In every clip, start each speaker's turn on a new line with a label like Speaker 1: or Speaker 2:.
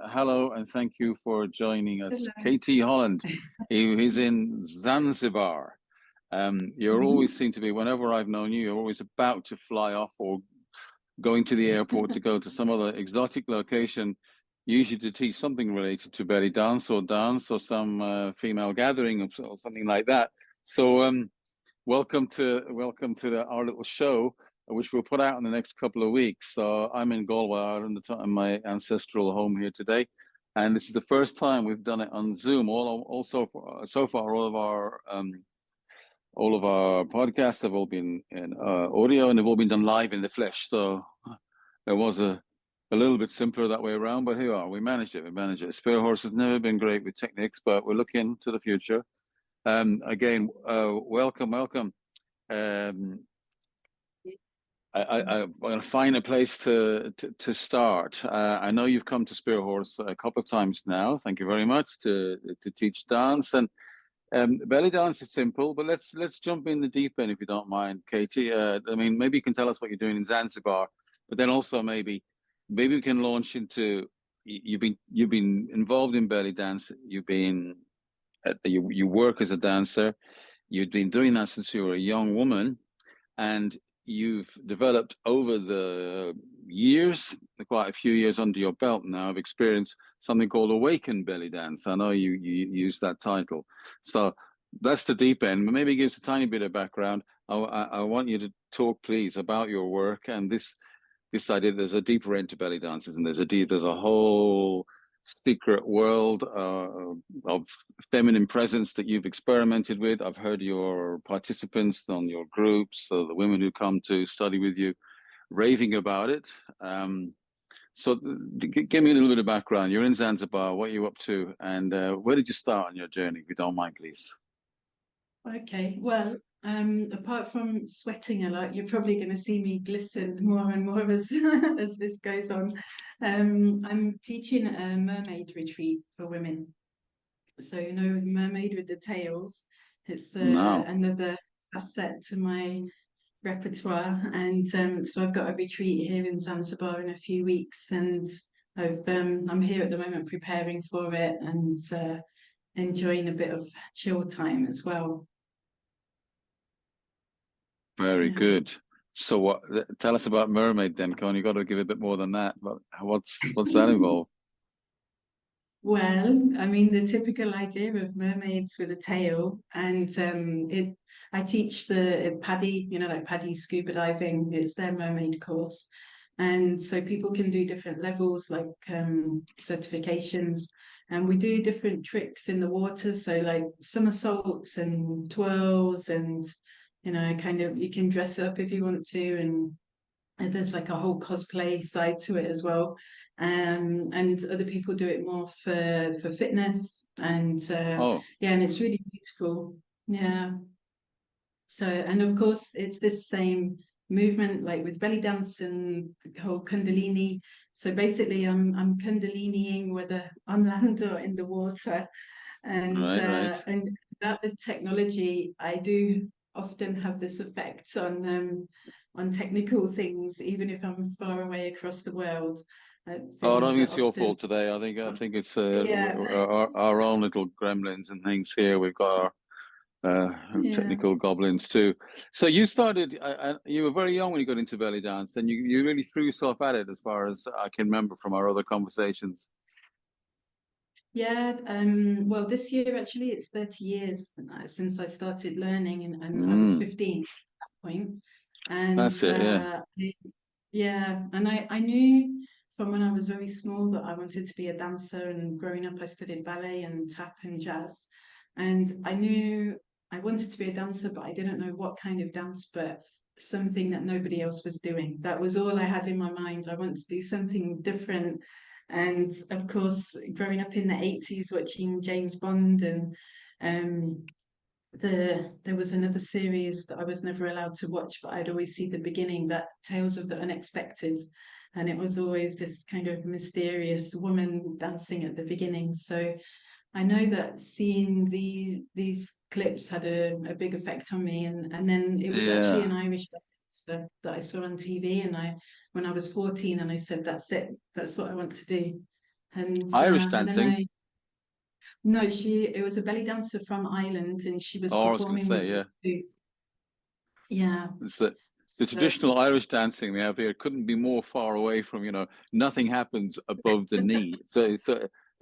Speaker 1: hello, and thank you for joining us.
Speaker 2: Hello.
Speaker 1: Katie Holland, who is in Zanzibar. You always seem to be, whenever I've known you, you're always about to fly off or going to the airport to go to some other exotic location, usually to teach something related to belly dance or some female gathering or something like that. So welcome to our little show, which we'll put out in the next couple of weeks. So I'm in Galway, Ireland, my ancestral home here today, and this is the first time we've done it on Zoom. So far, all of our podcasts have all been in audio, and they've all been done live in the flesh. So it was a little bit simpler that way around, but here we are. We managed it. Spirithorse has never been great with techniques, but we're looking to the future. Again, welcome. I'm going to find a place to start. I know you've come to Spirithorse a couple of times now. Thank you very much to teach dance, and belly dance is simple, but let's jump in the deep end if you don't mind, Katie. I mean, maybe you can tell us what you're doing in Zanzibar, but then also maybe we can launch into you've been involved in belly dance. You work as a dancer. You've been doing that since you were a young woman, and you've developed over the years, quite a few years under your belt now, of experience something called Awakened Bellydance. I know you use that title. So that's the deep end, but maybe give us a tiny bit of background. I want you to talk, please, about your work and this idea. There's a deeper end to belly dances, and there's a whole secret world of feminine presence that you've experimented with. I've heard your participants on your groups, so the women who come to study with you, raving about it. So give me a little bit of background. You're in Zanzibar. What are you up to? And where did you start on your journey, if you don't mind, please?
Speaker 2: Okay, well, apart from sweating a lot, you're probably going to see me glisten more and more as as this goes on. I'm teaching a mermaid retreat for women. So, you know, the mermaid with the tails, it's
Speaker 1: No.
Speaker 2: another asset to my repertoire. And so I've got a retreat here in Zanzibar in a few weeks, and I'm here at the moment preparing for it and enjoying a bit of chill time as well.
Speaker 1: Very
Speaker 2: Yeah.
Speaker 1: good. So what? Tell us about mermaid then, Con. You got to give a bit more than that. But what's that involved?
Speaker 2: Well, I mean, the typical idea of mermaids with a tail, and I teach the PADI, you know, like PADI scuba diving. It's their mermaid course, and so people can do different levels, like certifications, and we do different tricks in the water. So like somersaults and twirls, and you know, kind of you can dress up if you want to, and there's like a whole cosplay side to it as well. And other people do it more for fitness, and
Speaker 1: Oh,
Speaker 2: yeah, and it's really beautiful. Yeah. So, and of course, it's this same movement like with belly dance and the whole Kundalini. So basically, I'm Kundaliniing whether on land or in the water,
Speaker 1: right.
Speaker 2: and that the technology, I do often have this effect on technical things, even if I'm far away across the world.
Speaker 1: Oh, I don't
Speaker 2: Things
Speaker 1: think
Speaker 2: that
Speaker 1: it's your
Speaker 2: often,
Speaker 1: fault today. I think it's
Speaker 2: yeah,
Speaker 1: our own little gremlins and things here. We've got our
Speaker 2: yeah.
Speaker 1: technical goblins too. So you started. You were very young when you got into belly dance, and you really threw yourself at it, as far as I can remember from our other conversations.
Speaker 2: Yeah, well, this year actually it's 30 years since I started learning, and I was
Speaker 1: Mm,
Speaker 2: 15 at that point. And
Speaker 1: that's it. Yeah.
Speaker 2: yeah, and I knew from when I was very small that I wanted to be a dancer, and growing up I studied ballet and tap and jazz. And I knew I wanted to be a dancer, but I didn't know what kind of dance, but something that nobody else was doing. That was all I had in my mind. I want to do something different. And of course, growing up in the 80s, watching James Bond, and um, there was another series that I was never allowed to watch, but I'd always see the beginning, that Tales of the Unexpected. And it was always this kind of mysterious woman dancing at the beginning. So I know that seeing these clips had a big effect on me, and then it was actually
Speaker 1: Yeah.
Speaker 2: an Irish dancer that I saw on TV, and I when I was 14, and I said, that's it, that's what I want to do. And
Speaker 1: Irish
Speaker 2: and then
Speaker 1: dancing.
Speaker 2: no, it was a belly dancer from Ireland, and she was
Speaker 1: Oh, I was going to
Speaker 2: performing
Speaker 1: say,
Speaker 2: with
Speaker 1: yeah.
Speaker 2: you. Yeah.
Speaker 1: It's the
Speaker 2: So
Speaker 1: traditional Irish dancing they have here couldn't be more far away from, nothing happens above the knee. So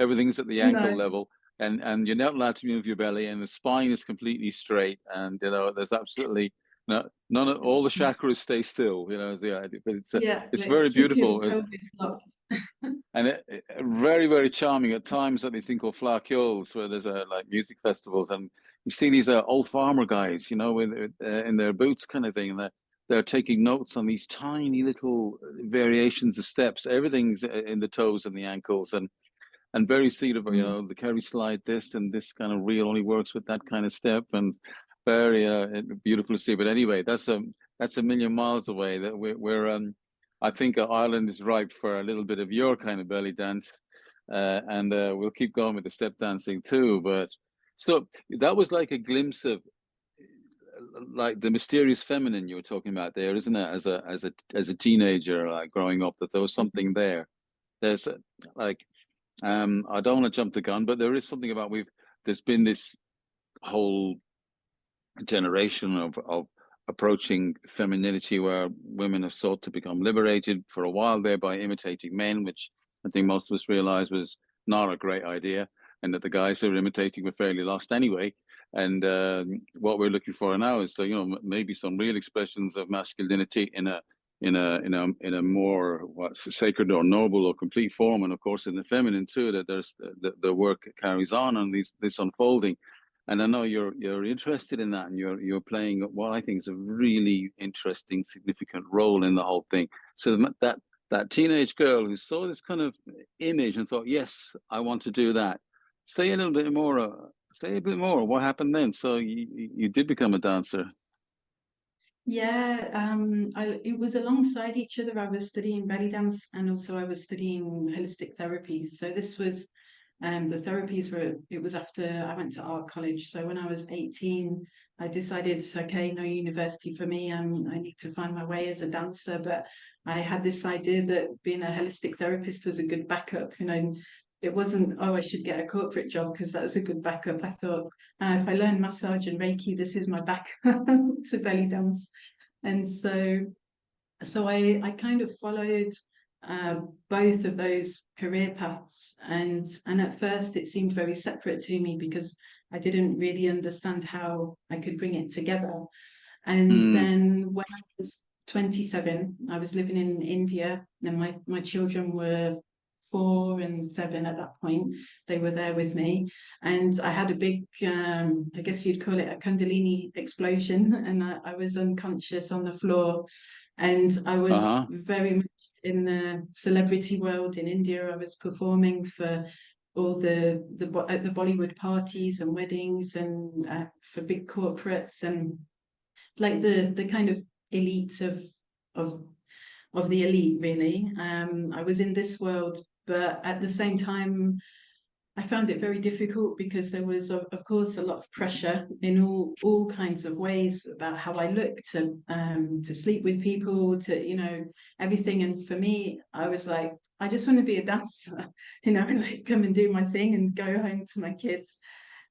Speaker 1: everything's at the ankle
Speaker 2: no,
Speaker 1: level, and you're not allowed to move your belly, and the spine is completely straight, and there's absolutely none of all the chakras stay still. Is the idea, but
Speaker 2: yeah,
Speaker 1: it's
Speaker 2: like
Speaker 1: very
Speaker 2: keep your
Speaker 1: beautiful.
Speaker 2: pelvis locked.
Speaker 1: And very, very charming at times at this thing called Flakyols, where there's like music festivals, and you see these old farmer guys, with in their boots kind of thing, and they're taking notes on these tiny little variations of steps. Everything's in the toes and the ankles, and very suitable.
Speaker 2: Mm.
Speaker 1: The Kerry slide, this and this kind of reel only works with that kind of step, and very beautiful to see. But anyway, that's a million miles away. That we're I think Ireland is ripe for a little bit of your kind of belly dance, and we'll keep going with the step dancing too. But so that was like a glimpse of like the mysterious feminine you were talking about there, isn't it? As a teenager, like growing up, that there was something there. There's like I don't want to jump the gun, but there is something about there's been this whole generation of approaching femininity where women have sought to become liberated for a while there by imitating men, which I think most of us realize was not a great idea, and that the guys they were imitating were fairly lost anyway. And what we're looking for now is maybe some real expressions of masculinity in a more sacred or noble or complete form, and of course in the feminine too. That there's the work carries on and this unfolding. And I know you're interested in that, and you're playing what I think is a really interesting, significant role in the whole thing. So that teenage girl who saw this kind of image and thought, "Yes, I want to do that." Say a little bit more. Say a bit more. What happened then? So you did become a dancer.
Speaker 2: Yeah, it was alongside each other. I was studying belly dance, and also I was studying holistic therapies. So this was the therapies were, it was after I went to art college. So when I was 18, I decided, okay, no university for me. I need to find my way as a dancer. But I had this idea that being a holistic therapist was a good backup. It wasn't, oh, I should get a corporate job because that was a good backup. I thought, if I learn massage and Reiki, this is my backup to belly dance. And so I kind of followed both of those career paths, and at first it seemed very separate to me because I didn't really understand how I could bring it together. And
Speaker 1: Mm,
Speaker 2: then when I was 27, I was living in India, and my children were 4 and 7 at that point. They were there with me, and I had a big, I guess you'd call it a Kundalini explosion, and I was unconscious on the floor, and I was
Speaker 1: uh-huh.
Speaker 2: very much in the celebrity world in India. I was performing for all at the Bollywood parties and weddings, and for big corporates, and like the kind of elite of of the elite, really. I was in this world, but at the same time, I found it very difficult because there was, of course, a lot of pressure in all kinds of ways about how I looked, to sleep with people, to everything. And for me, I was like, I just want to be a dancer, like come and do my thing and go home to my kids.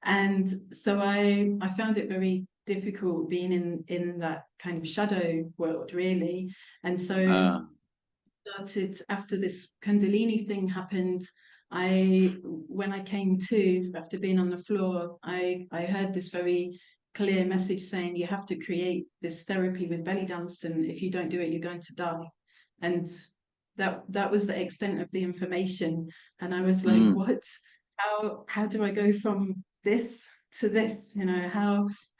Speaker 2: And so I found it very difficult being in that kind of shadow world, really. And so
Speaker 1: Uh,
Speaker 2: started after this Kundalini thing happened. When I came to after being on the floor, I heard this very clear message saying you have to create this therapy with belly dance, and if you don't do it, you're going to die. And that was the extent of the information. And I was like,
Speaker 1: mm,
Speaker 2: what? How do I go from this to this?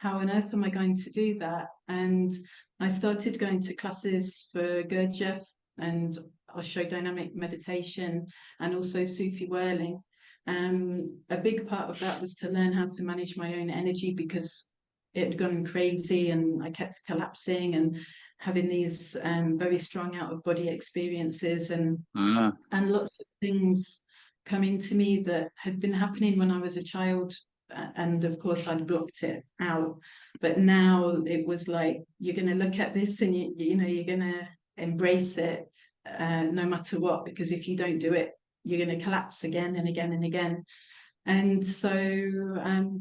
Speaker 2: How on earth am I going to do that? And I started going to classes for Gurdjieff and Osho dynamic meditation, and also Sufi whirling. A big part of that was to learn how to manage my own energy because it had gone crazy and I kept collapsing and having these very strong out of body experiences,
Speaker 1: uh,
Speaker 2: and lots of things coming to me that had been happening when I was a child. And of course, I'd blocked it out. But now it was like, you're going to look at this and you're going to embrace it, no matter what, because if you don't do it, you're going to collapse again and again and again. And so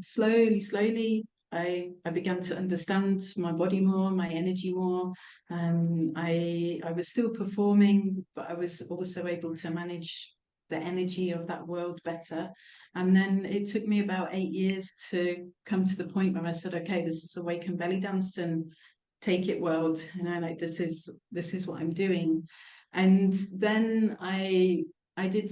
Speaker 2: slowly, I began to understand my body more, my energy more. I was still performing, but I was also able to manage the energy of that world better. And then it took me about 8 years to come to the point where I said, okay, this is Awakened Bellydance, and take it, world. Like, this is what I'm doing. And then I did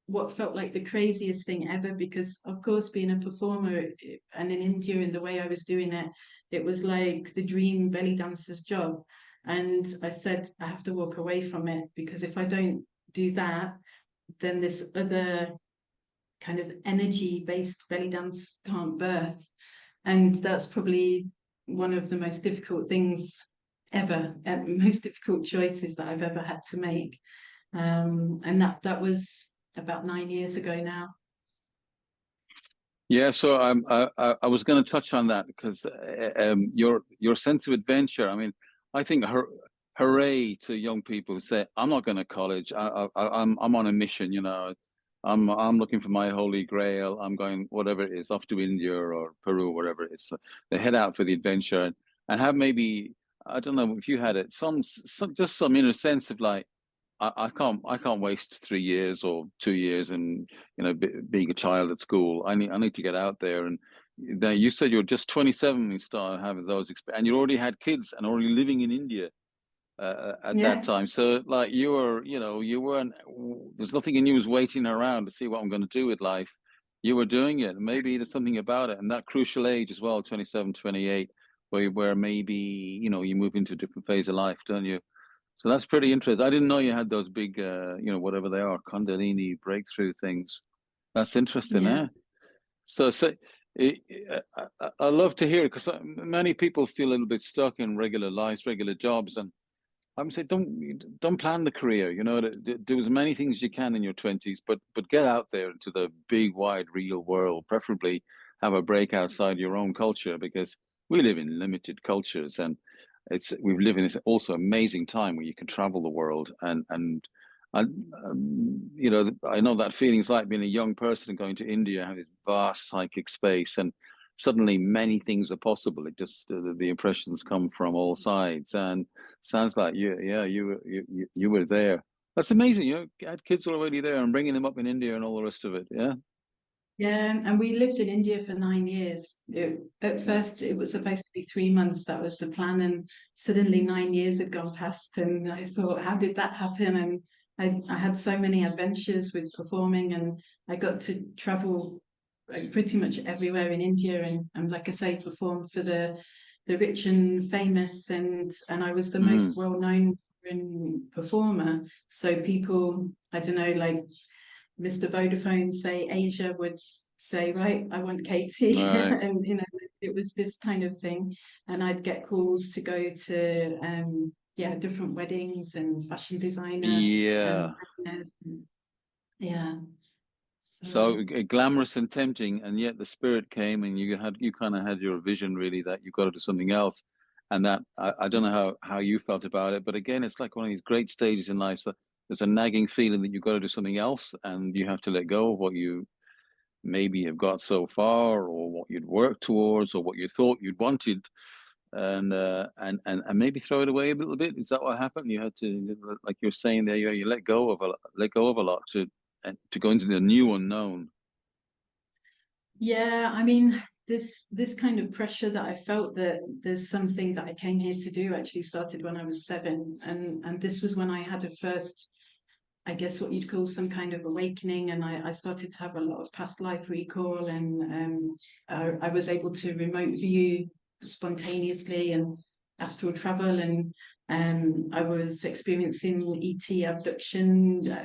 Speaker 2: what felt like the craziest thing ever, because of course, being a performer and in India, in the way I was doing it, it was like the dream belly dancer's job. And I said, I have to walk away from it, because if I don't do that, then this other kind of energy based belly dance can't birth. And that's probably one of the most difficult things ever, most difficult choices that I've ever had to make. And that was about 9 years ago now.
Speaker 1: Yeah, so I was going to touch on that, because your sense of adventure. I mean, I think hooray to young people who say, "I'm not going to college. I'm on a mission. You know, I'm looking for my holy grail. I'm going, whatever it is, off to India or Peru, whatever it is." So they head out for the adventure, and have, maybe, I don't know if you had it, some just some inner sense of like, I can't waste 3 years or 2 years and, you know, being a child at school. I need to get out there. And then you said you're just 27 when you started having those and you already had kids and already living in India at that
Speaker 2: Yeah.
Speaker 1: time. So like, you were, you know, you weren't, there's nothing in you was waiting around to see what I'm going to do with life. You were doing it. Maybe there's something about it, and that crucial age as well, 27, 28, where maybe, you know, you move into a different phase of life, don't you? So that's pretty interesting. I didn't know you had those big, you know, whatever they are, Kundalini breakthrough things. That's interesting,
Speaker 2: Yeah.
Speaker 1: eh? So I love to hear it, because many people feel a little bit stuck in regular lives, regular jobs, and I would say don't plan the career. You know, do as many things as you can in your 20s, but get out there into the big, wide, real world. Preferably have a break outside your own culture, because we live in limited cultures, and we live in this also amazing time where you can travel the world, and you know, I know that feeling's like being a young person and going to India, have this vast psychic space, and suddenly many things are possible. It just the impressions come from all sides, and sounds like you were there. That's amazing. You had kids already there and bringing them up in India and all the rest of it. Yeah.
Speaker 2: Yeah, and we lived in India for 9 years. At
Speaker 1: Yeah.
Speaker 2: first, it was supposed to be 3 months. That was the plan, and suddenly 9 years had gone past, and I thought, how did that happen? And I had so many adventures with performing, and I got to travel pretty much everywhere in India, and like I say, perform for the rich and famous, and I was the most
Speaker 1: Mm.
Speaker 2: well-known performer. So people, I don't know, like Mr. Vodafone, say Asia, would say, right, I want Katie.
Speaker 1: Right.
Speaker 2: And, you know, it was this kind of thing. And I'd get calls to go to, yeah, different weddings and fashion designer,
Speaker 1: Yeah.
Speaker 2: and, yeah.
Speaker 1: So
Speaker 2: So,
Speaker 1: glamorous and tempting, and yet the spirit came, and you kind of had your vision, really, that you've got to do something else. And that I don't know how you felt about it, but again, it's like one of these great stages in life. So there's a nagging feeling that you've got to do something else, and you have to let go of what you maybe have got so far, or what you'd worked towards, or what you thought you'd wanted, and maybe throw it away a little bit. Is that what happened? You had to, like you're saying there, you let go of a lot to go into the new unknown.
Speaker 2: yeah, I mean, this kind of pressure that I felt, that there's something that I came here to do, actually started when I was 7. And this was when I had a first, I guess, what you'd call some kind of awakening, and I started to have a lot of past life recall, and I was able to remote view spontaneously and astral travel, and I was experiencing ET abduction.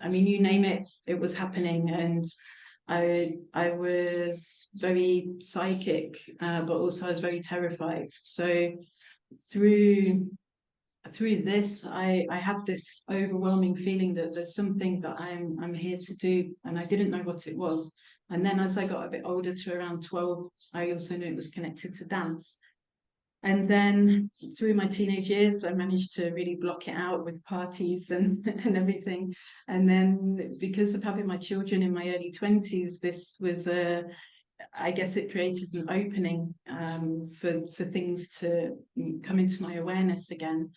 Speaker 2: I mean, you name it, it was happening, and I was very psychic, but also I was very terrified. So through this, I had this overwhelming feeling that there's something that I'm here to do, and I didn't know what it was. And then as I got a bit older, to around 12, I also knew it was connected to dance. And then through my teenage years, I managed to really block it out with parties and, and everything. And then because of having my children in my early 20s, this was I guess it created an opening for things to come into my awareness again.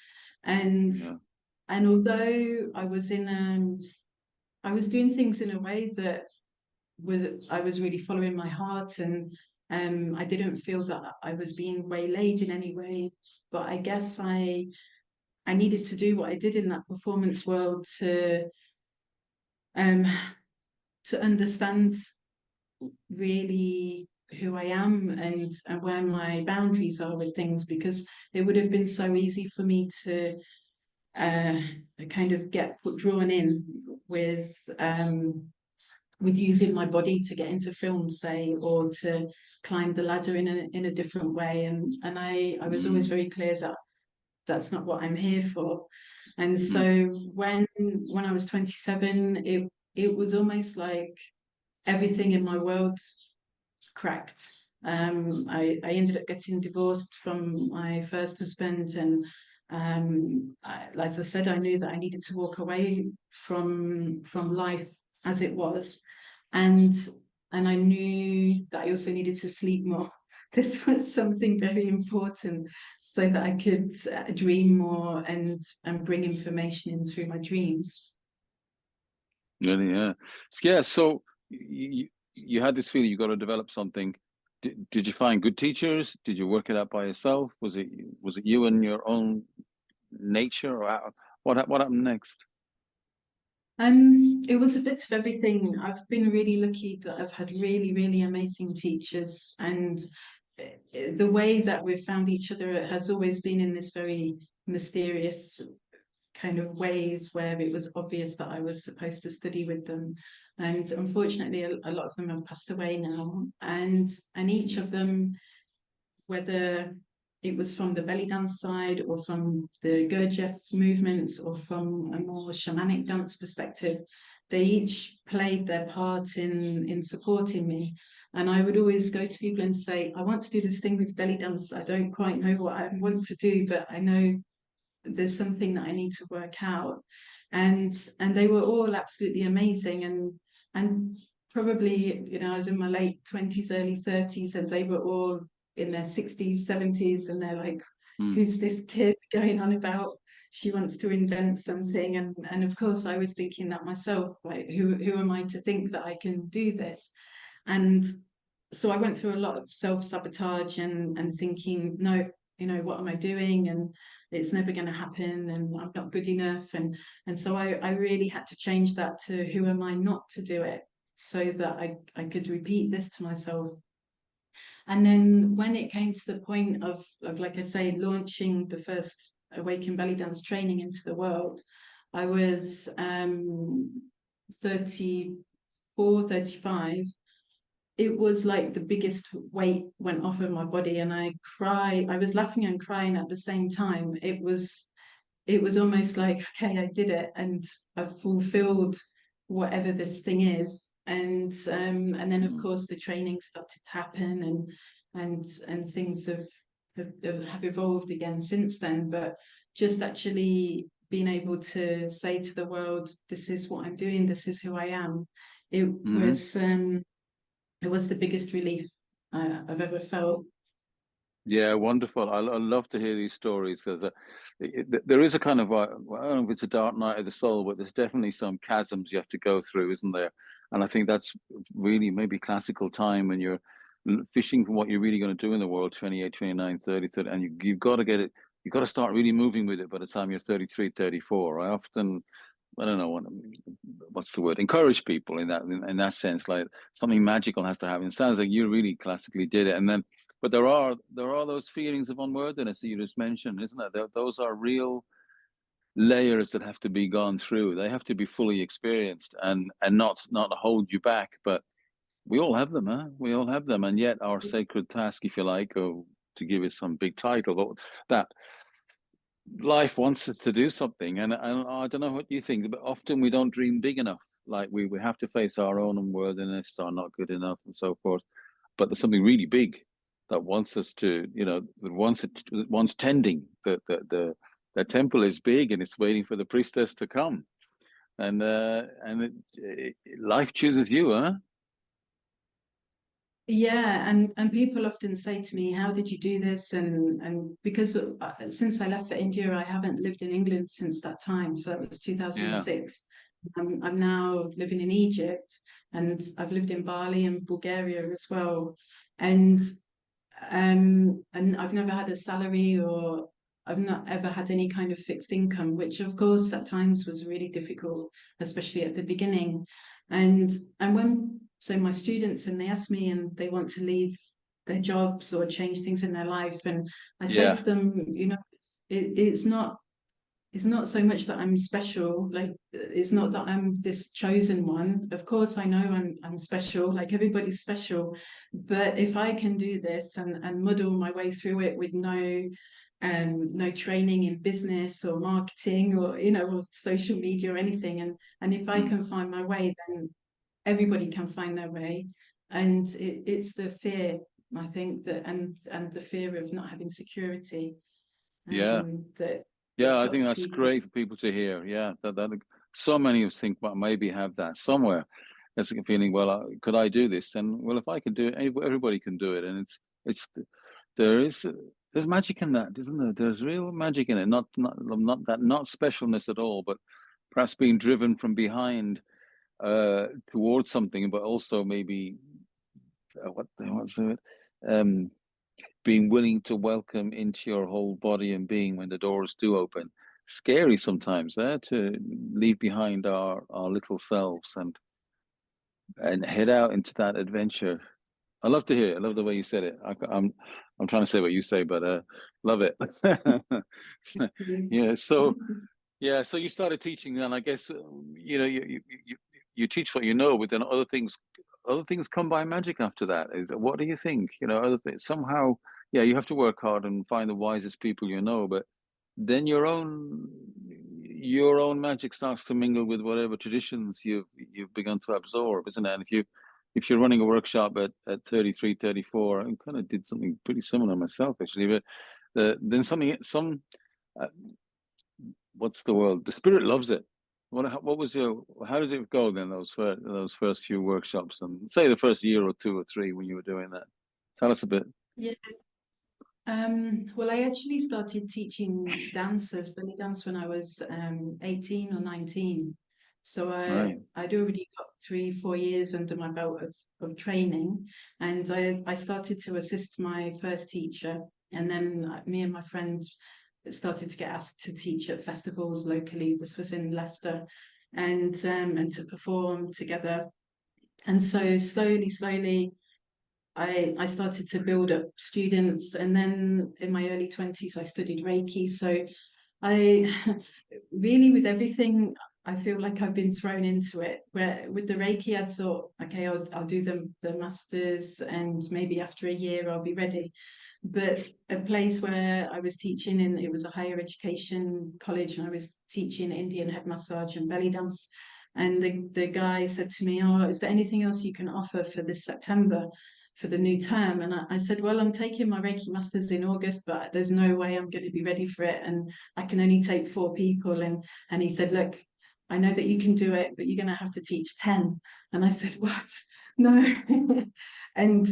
Speaker 2: And
Speaker 1: Yeah.
Speaker 2: and although I was doing things in a way that I was really following my heart, and I didn't feel that I was being waylaid in any way. But I guess I needed to do what I did in that performance world um, to understand really who I am and where my boundaries are with things, because it would have been so easy for me to uh, kind of get drawn in with using my body to get into film, say, or to climb the ladder in a different way. And I was always very clear that that's not what I'm here for. And
Speaker 1: Mm.
Speaker 2: so when I was 27, it was almost like everything in my world cracked. I ended up getting divorced from my first husband, and as I said, I knew that I needed to walk away from life as it was, and I knew that I also needed to sleep more. This was something very important, so that I could dream more and bring information in through my dreams.
Speaker 1: Really, yeah. Yeah, so you had this feeling you got to develop something. Did you find good teachers? Did you work it out by yourself? Was it you and your own nature, or what happened next?
Speaker 2: It was a bit of everything. I've been really lucky that I've had really, really amazing teachers, and the way that we've found each other has always been in this very mysterious kind of ways, where it was obvious that I was supposed to study with them. And unfortunately, a lot of them have passed away now, and each of them, whether it was from the belly dance side or from the Gurdjieff movements or from a more shamanic dance perspective, they each played their part in supporting me. And I would always go to people and say, I want to do this thing with belly dance. I don't quite know what I want to do, but I know there's something that I need to work out. And they were all absolutely amazing. And probably, you know, I was in my late 20s, early 30s, and they were all in their 60s, 70s, and they're like,
Speaker 1: Mm.
Speaker 2: who's this kid going on about she wants to invent something? And of course I was thinking that myself, like, who am I to think that I can do this? And so I went through a lot of self-sabotage and thinking, no, you know, what am I doing? And it's never going to happen, and I'm not good enough. And so I really had to change that to who am I not to do it, so that I could repeat this to myself. And then when it came to the point of like I say, launching the first Awakened Bellydance training into the world, I was 34, 35. It was like the biggest weight went off of my body, and I was laughing and crying at the same time. It was almost like, okay, I did it, and I've fulfilled whatever this thing is. And then of
Speaker 1: Mm.
Speaker 2: course the training started to happen, and things have evolved again since then. But just actually being able to say to the world, this is what I'm doing, this is who I am, it
Speaker 1: Mm-hmm.
Speaker 2: was it was the biggest relief I've ever felt.
Speaker 1: Yeah, wonderful. I love to hear these stories, because there is a kind of, I don't know if it's a dark night of the soul, but there's definitely some chasms you have to go through, isn't there? And I think that's really maybe classical time when you're fishing for what you're really going to do in the world, 28, 29, 30, 30, and you've got to get it, you've got to start really moving with it by the time you're 33, 34. I often, I don't know what's the word, encourage people in that sense, like something magical has to happen. It sounds like you really classically did it. And then, but there are those feelings of unworthiness that you just mentioned, isn't there? Those are real layers that have to be gone through. They have to be fully experienced, and not hold you back. But we all have them, huh? We all have them, and yet our sacred task, if you like, or to give it some big title, but that life wants us to do something. And I don't know what you think, but often we don't dream big enough. Like we have to face our own unworthiness, our not good enough, and so forth. But there's something really big that wants us to, that wants tending. The temple is big and it's waiting for the priestess to come, and life chooses you, huh?
Speaker 2: Yeah, and people often say to me, "How did you do this?" And because since I left for India, I haven't lived in England since that time. So that was
Speaker 1: Yeah,
Speaker 2: 2006. I'm now living in Egypt, and I've lived in Bali and Bulgaria as well. And and I've never had a salary, or I've not ever had any kind of fixed income, which of course at times was really difficult, especially at the beginning. And when so my students, and they ask me and they want to leave their jobs or change things in their life, and I say
Speaker 1: yeah,
Speaker 2: to them, it's not so much that I'm special, like it's not that I'm this chosen one. Of course, I know I'm special, like everybody's special. But if I can do this and muddle my way through it with no training in business or marketing, or or social media or anything, and if I
Speaker 1: mm,
Speaker 2: can find my way, then everybody can find their way. And it's the fear, I think, that and the fear of not having security,
Speaker 1: yeah.
Speaker 2: that
Speaker 1: Yeah, I think
Speaker 2: stops
Speaker 1: that's
Speaker 2: people.
Speaker 1: great for people to hear. Yeah, that so many of us think, well, maybe have that somewhere. That's a feeling. Well, could I do this? And well, if I can do it, everybody can do it. And it's there is there's magic in that, isn't there? There's real magic in it. Not specialness at all, but perhaps being driven from behind towards something, but also maybe what's it? Being willing to welcome into your whole body and being when the doors do open. Scary sometimes, to leave behind our little selves and head out into that adventure. I love to hear it. I love the way you said it. I'm trying to say what you say, but love it. Yeah. So yeah. So you started teaching, then I guess you teach what you know, but then other things come by magic after that. What do you think? Other things somehow. Yeah, you have to work hard and find the wisest people you know, but then your own magic starts to mingle with whatever traditions you've begun to absorb, isn't it? And if you're running a workshop at 33, 34, I kind of did something pretty similar myself actually, but then uh, what's the word? The spirit loves it. What was how did it go then, those first few workshops, and say the first year or two or three when you were doing that? Tell us a bit.
Speaker 2: Yeah. Well, I actually started teaching dancers, belly dance, when I was 18 or 19. So
Speaker 1: Right.
Speaker 2: I'd already got 3, 4 years under my belt of training, and I started to assist my first teacher, and then me and my friend started to get asked to teach at festivals locally. This was in Leicester, and to perform together. And so slowly, I started to build up students, and then in my early 20s I studied Reiki. So I really, with everything, I feel like I've been thrown into it. Where with the Reiki, I thought, okay, I'll do the masters, and maybe after a year I'll be ready. But a place where I was teaching in, it was a higher education college, and I was teaching Indian head massage and belly dance. And the guy said to me, "Oh, is there anything else you can offer for this September, for the new term?" And I said, "Well, I'm taking my Reiki Masters in August, but there's no way I'm going to be ready for it, and I can only take 4 people." And he said, "Look, I know that you can do it, but you're going to have to teach 10." And I said, "What? No." And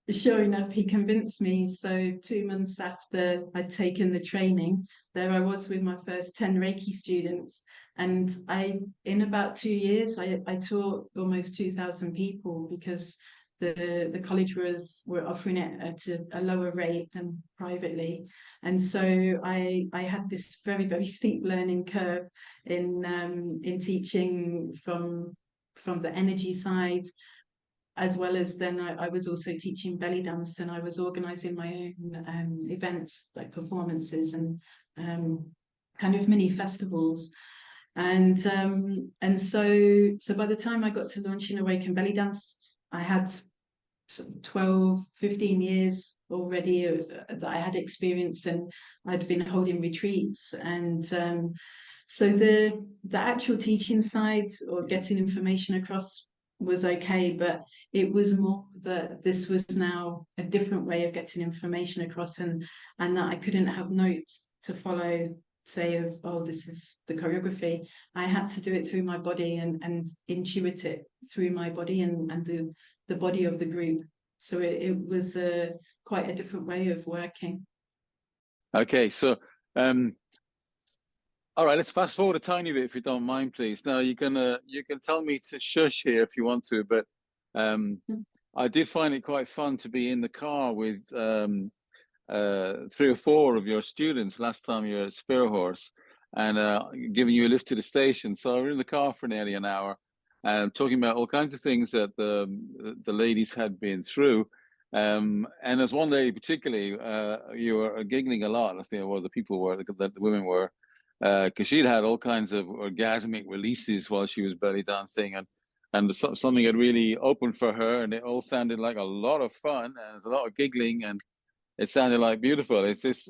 Speaker 2: sure enough, he convinced me. So 2 months after I'd taken the training, there I was with my first 10 Reiki students. And in about 2 years, I taught almost 2,000 people, because the college were offering it at a lower rate than privately. And so I had this very steep learning curve in teaching from the energy side, as well as then I was also teaching belly dance, and I was organizing my own events, like performances and um, kind of mini festivals. And so by the time I got to launching Awakened Bellydance, I had 12, 15 years already that I had experience, and I'd been holding retreats. And so the actual teaching side, or getting information across, was okay, but it was more that this was now a different way of getting information across, and that I couldn't have notes to follow, say, of, oh, this is the choreography. I had to do it through my body and intuit it through my body and the body of the group. So it was quite a different way of working.
Speaker 1: Okay, so all right, let's fast forward a tiny bit if you don't mind, please. Now you can tell me to shush here if you want to, but I did find it quite fun to be in the car with 3 or 4 of your students last time you were at Spirithorse, and giving you a lift to the station. So we were in the car for nearly an hour, talking about all kinds of things that the ladies had been through. And there's one lady particularly, you were giggling a lot. I think, well, the people were, the women were, because she'd had all kinds of orgasmic releases while she was belly dancing, and something had really opened for her, and it all sounded like a lot of fun, and there's a lot of giggling, and it sounded like beautiful. Is this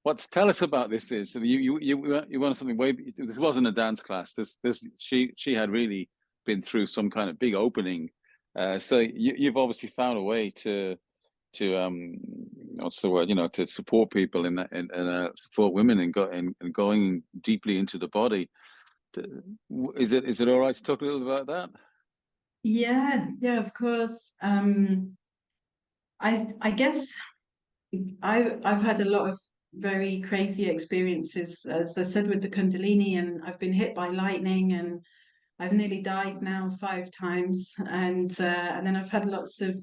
Speaker 1: what? Tell us about this. So you want something way? This wasn't a dance class. She had really been through some kind of big opening. So you've obviously found a way to what's the word? To support people in that, and support women and going deeply into the body. Is it all right to talk a little about that?
Speaker 2: Yeah, of course. I guess I've had a lot of very crazy experiences, as I said, with the Kundalini, and I've been hit by lightning, and I've nearly died now 5 times, and then I've had lots of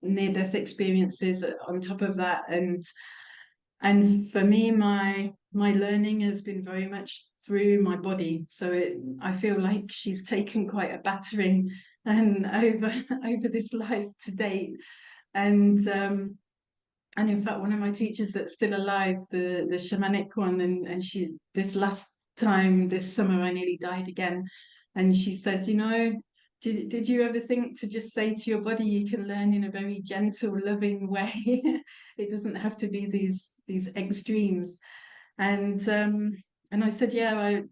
Speaker 2: near-death experiences on top of that, and for me, my learning has been very much through my body. So I feel like she's taken quite a battering and over this life to date, and in fact, one of my teachers that's still alive, the shamanic one, and she, this last time this summer, I nearly died again. And she said, did you ever think to just say to your body, you can learn in a very gentle, loving way? It doesn't have to be these extremes. And I said, yeah,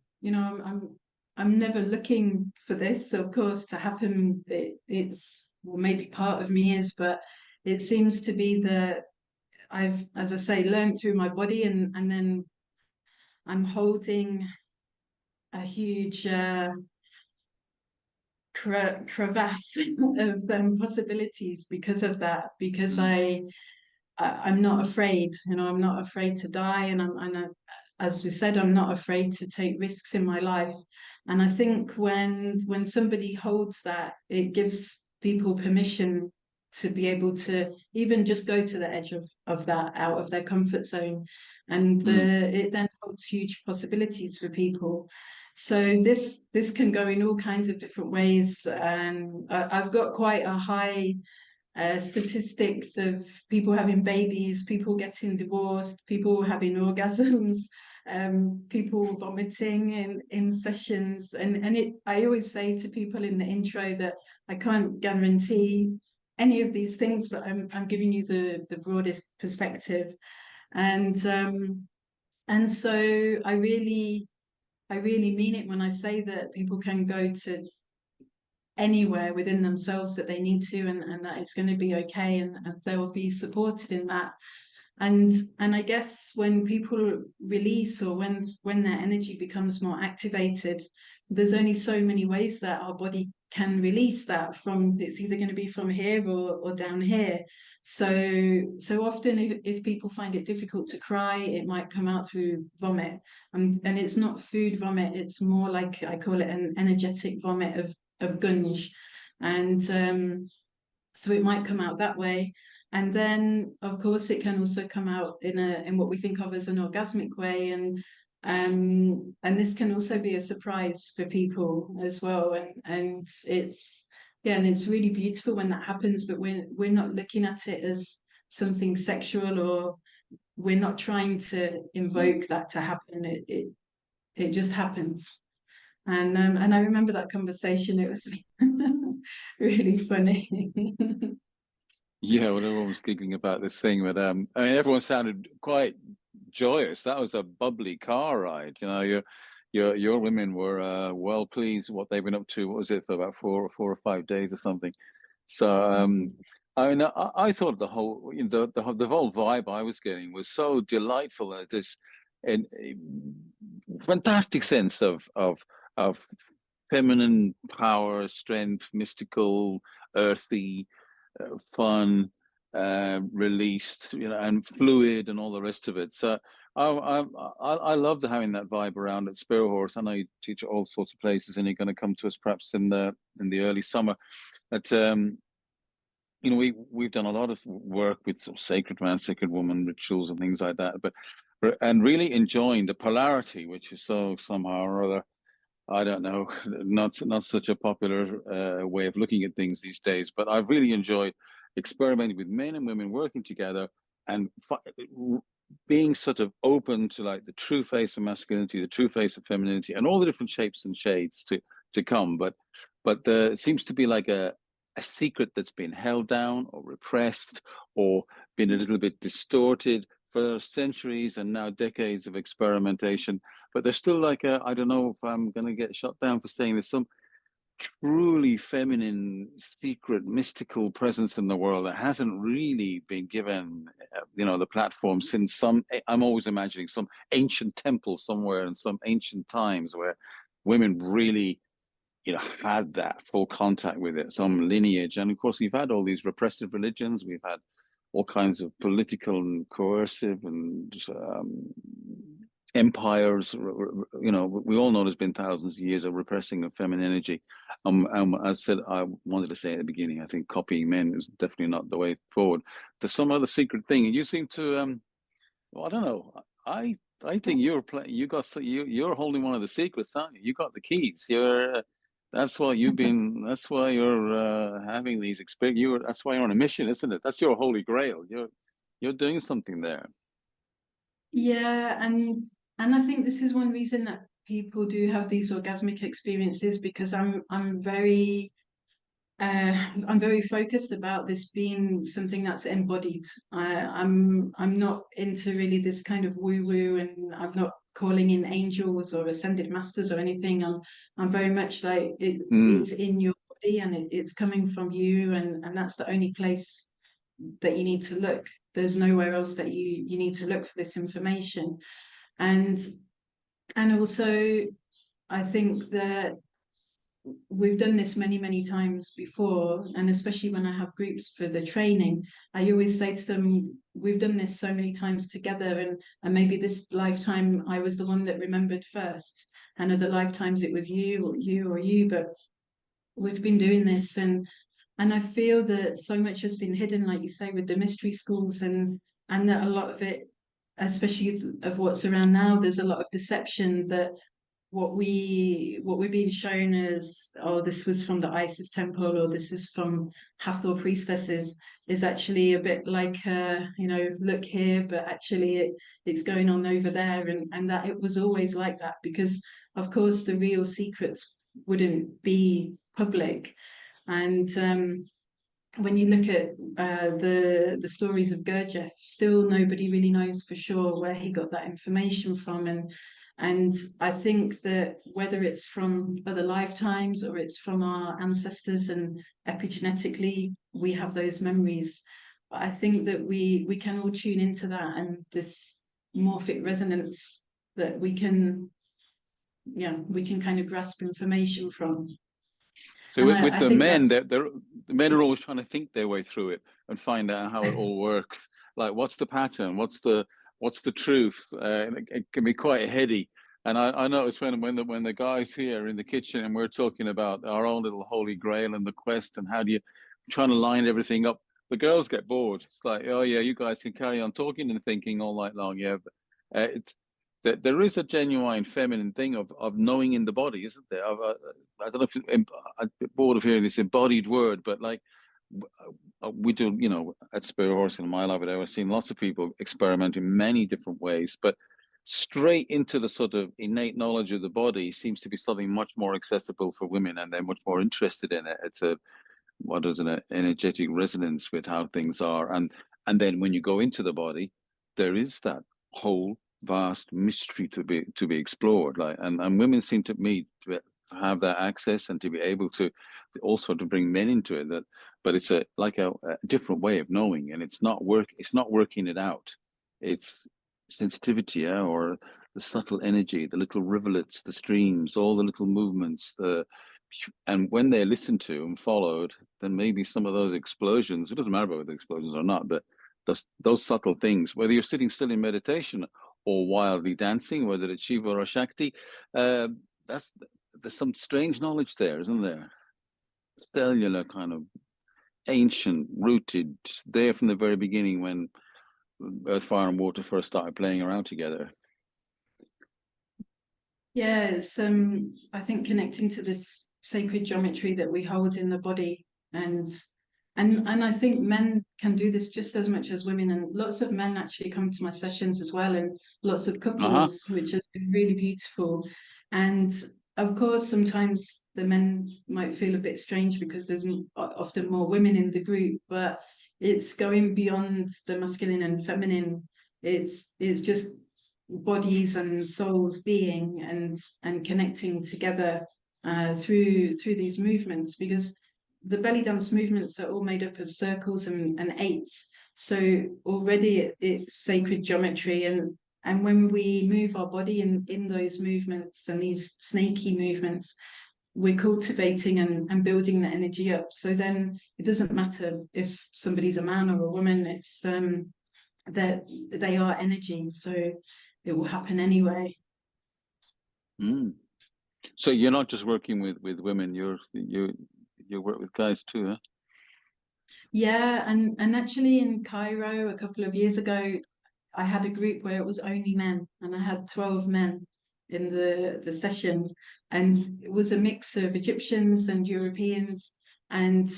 Speaker 2: I'm never looking for this, of course, to happen. It's, well, maybe part of me is, but it seems to be that I've, as I say, learned through my body, and then I'm holding a huge crevasse of possibilities because of that. Because I'm not afraid. I'm not afraid to die, and as we said, I'm not afraid to take risks in my life. And I think when somebody holds that, it gives people permission to be able to even just go to the edge of that, out of their comfort zone, and it then holds huge possibilities for people. So this can go in all kinds of different ways, and I've got quite a high statistics of people having babies, people getting divorced, people having orgasms, people vomiting in sessions, and I always say to people in the intro that I can't guarantee any of these things, but I'm giving you the broadest perspective, and so I really mean it when I say that people can go to anywhere within themselves that they need to, and that it's going to be okay, and they will be supported in that. And I guess when people release, or when their energy becomes more activated, there's only so many ways that our body can release that from. It's either going to be from here or down here. So often if people find it difficult to cry, it might come out through vomit, and it's not food vomit, it's more like, I call it an energetic vomit of gunge, and so it might come out that way. And then of course it can also come out in what we think of as an orgasmic way, and this can also be a surprise for people as well, and it's, yeah, and it's really beautiful when that happens, but we're not looking at it as something sexual, or we're not trying to invoke that to happen. It just happens. And I remember that conversation. It was really funny.
Speaker 1: Yeah, well, everyone was giggling about this thing, but I mean, everyone sounded quite joyous. That was a bubbly car ride. your women were well pleased with what they've been up to. What was it, for about 4 or 5 days or something? So I mean, I thought the whole, you know, the whole vibe I was getting was so delightful. This and fantastic sense of feminine power, strength, mystical, earthy, fun, released, you know, and fluid, and all the rest of it. So I loved having that vibe around at Spirithorse. I know you teach at all sorts of places, and you're going to come to us perhaps in the early summer. But you know, we've done a lot of work with sort of sacred man, sacred woman rituals and things like that. But and really enjoying the polarity, which is so somehow or other, I don't know, not such a popular way of looking at things these days. But I've really enjoyed experimenting with men and women working together and being sort of open to like the true face of masculinity, the true face of femininity, and all the different shapes and shades to come. But there seems to be like a secret that's been held down or repressed or been a little bit distorted for centuries and now decades of experimentation. But there's still like I don't know if I'm going to get shut down for saying this, some truly feminine, secret, mystical presence in the world that hasn't really been given, you know, the platform since I'm always imagining some ancient temple somewhere in some ancient times where women really, you know, had that full contact with it, some lineage. And of course, we've had all these repressive religions. We've had all kinds of political and coercive and empires. You know, we all know there's been thousands of years of repressing of feminine energy. As I said, I wanted to say at the beginning, I think copying men is definitely not the way forward. There's some other secret thing, and you seem to. Well, I don't know. I think you're holding one of the secrets, aren't you? You got the keys. That's why you've been. That's why you're having these experiences. That's why you're on a mission, isn't it? That's your holy grail. You're doing something there.
Speaker 2: Yeah, and I think this is one reason that people do have these orgasmic experiences, because I'm very focused about this being something that's embodied. I'm not into really this kind of woo-woo, and I'm not calling in angels or ascended masters or anything. I'm very much like it's in your body, and it's coming from you, and that's the only place that you need to look. There's nowhere else that you need to look for this information. And also, I think that we've done this many times before, and especially when I have groups for the training, I always say to them, we've done this so many times together, and maybe this lifetime I was the one that remembered first, and other lifetimes it was you or you or you, but we've been doing this. And I feel that so much has been hidden, like you say, with the mystery schools, and that a lot of it, especially of what's around now, there's a lot of deception that what we're being shown as, oh, this was from the Isis temple, or this is from Hathor priestesses, is actually a bit like, you know, look here, but actually it's going on over there, and that it was always like that, because of course the real secrets wouldn't be public. And when you look at the stories of Gurdjieff, still nobody really knows for sure where he got that information from. And I think that whether it's from other lifetimes or it's from our ancestors, and epigenetically we have those memories, but I think that we can all tune into that, and this morphic resonance that we can kind of grasp information from.
Speaker 1: So
Speaker 2: And
Speaker 1: with
Speaker 2: I
Speaker 1: the
Speaker 2: think
Speaker 1: men,
Speaker 2: that's
Speaker 1: the men are always trying to think their way through it and find out how it all works. Like, what's the pattern? What's the truth? It can be quite heady. And I notice when the guys here in the kitchen and we're talking about our own little holy grail and the quest and how do you trying to line everything up, the girls get bored. It's like, oh yeah, you guys can carry on talking and thinking all night long. Yeah, but, it's that there is a genuine feminine thing of knowing in the body, isn't there? I don't know if I'm a bit bored of hearing this embodied word, but like we do, you know, at Spirithorse and my lab, I've seen lots of people experiment in many different ways, but straight into the sort of innate knowledge of the body seems to be something much more accessible for women, and they're much more interested in it. It's an energetic resonance with how things are, and then when you go into the body, there is that whole vast mystery to be explored. Like, and women seem to me to have that access and to be able to also to bring men into it. But it's a different way of knowing, and it's not working it out. It's sensitivity, yeah, or the subtle energy, the little rivulets, the streams, all the little movements, and when they're listened to and followed, then maybe some of those explosions, it doesn't matter whether the explosions or not, but those subtle things, whether you're sitting still in meditation or wildly dancing, whether it's Shiva or Shakti, there's some strange knowledge there, isn't there? Cellular, kind of ancient, rooted, there from the very beginning when Earth, Fire and Water first started playing around together.
Speaker 2: Yeah, it's I think connecting to this sacred geometry that we hold in the body, and I think men can do this just as much as women, and lots of men actually come to my sessions as well, and lots of couples, which has been really beautiful. And of course, sometimes the men might feel a bit strange because there's often more women in the group, but it's going beyond the masculine and feminine. It's just bodies and souls being and connecting together through these movements, because the belly dance movements are all made up of circles and eights. So already it's sacred geometry, and when we move our body in those movements and these snaky movements, we're cultivating and building the energy up. So then it doesn't matter if somebody's a man or a woman, it's that they are energy, so it will happen anyway.
Speaker 1: So you're not just working with women, you work with guys too, huh?
Speaker 2: Yeah, and actually in Cairo a couple of years ago, I had a group where it was only men, and I had 12 men in the session, and it was a mix of Egyptians and Europeans. And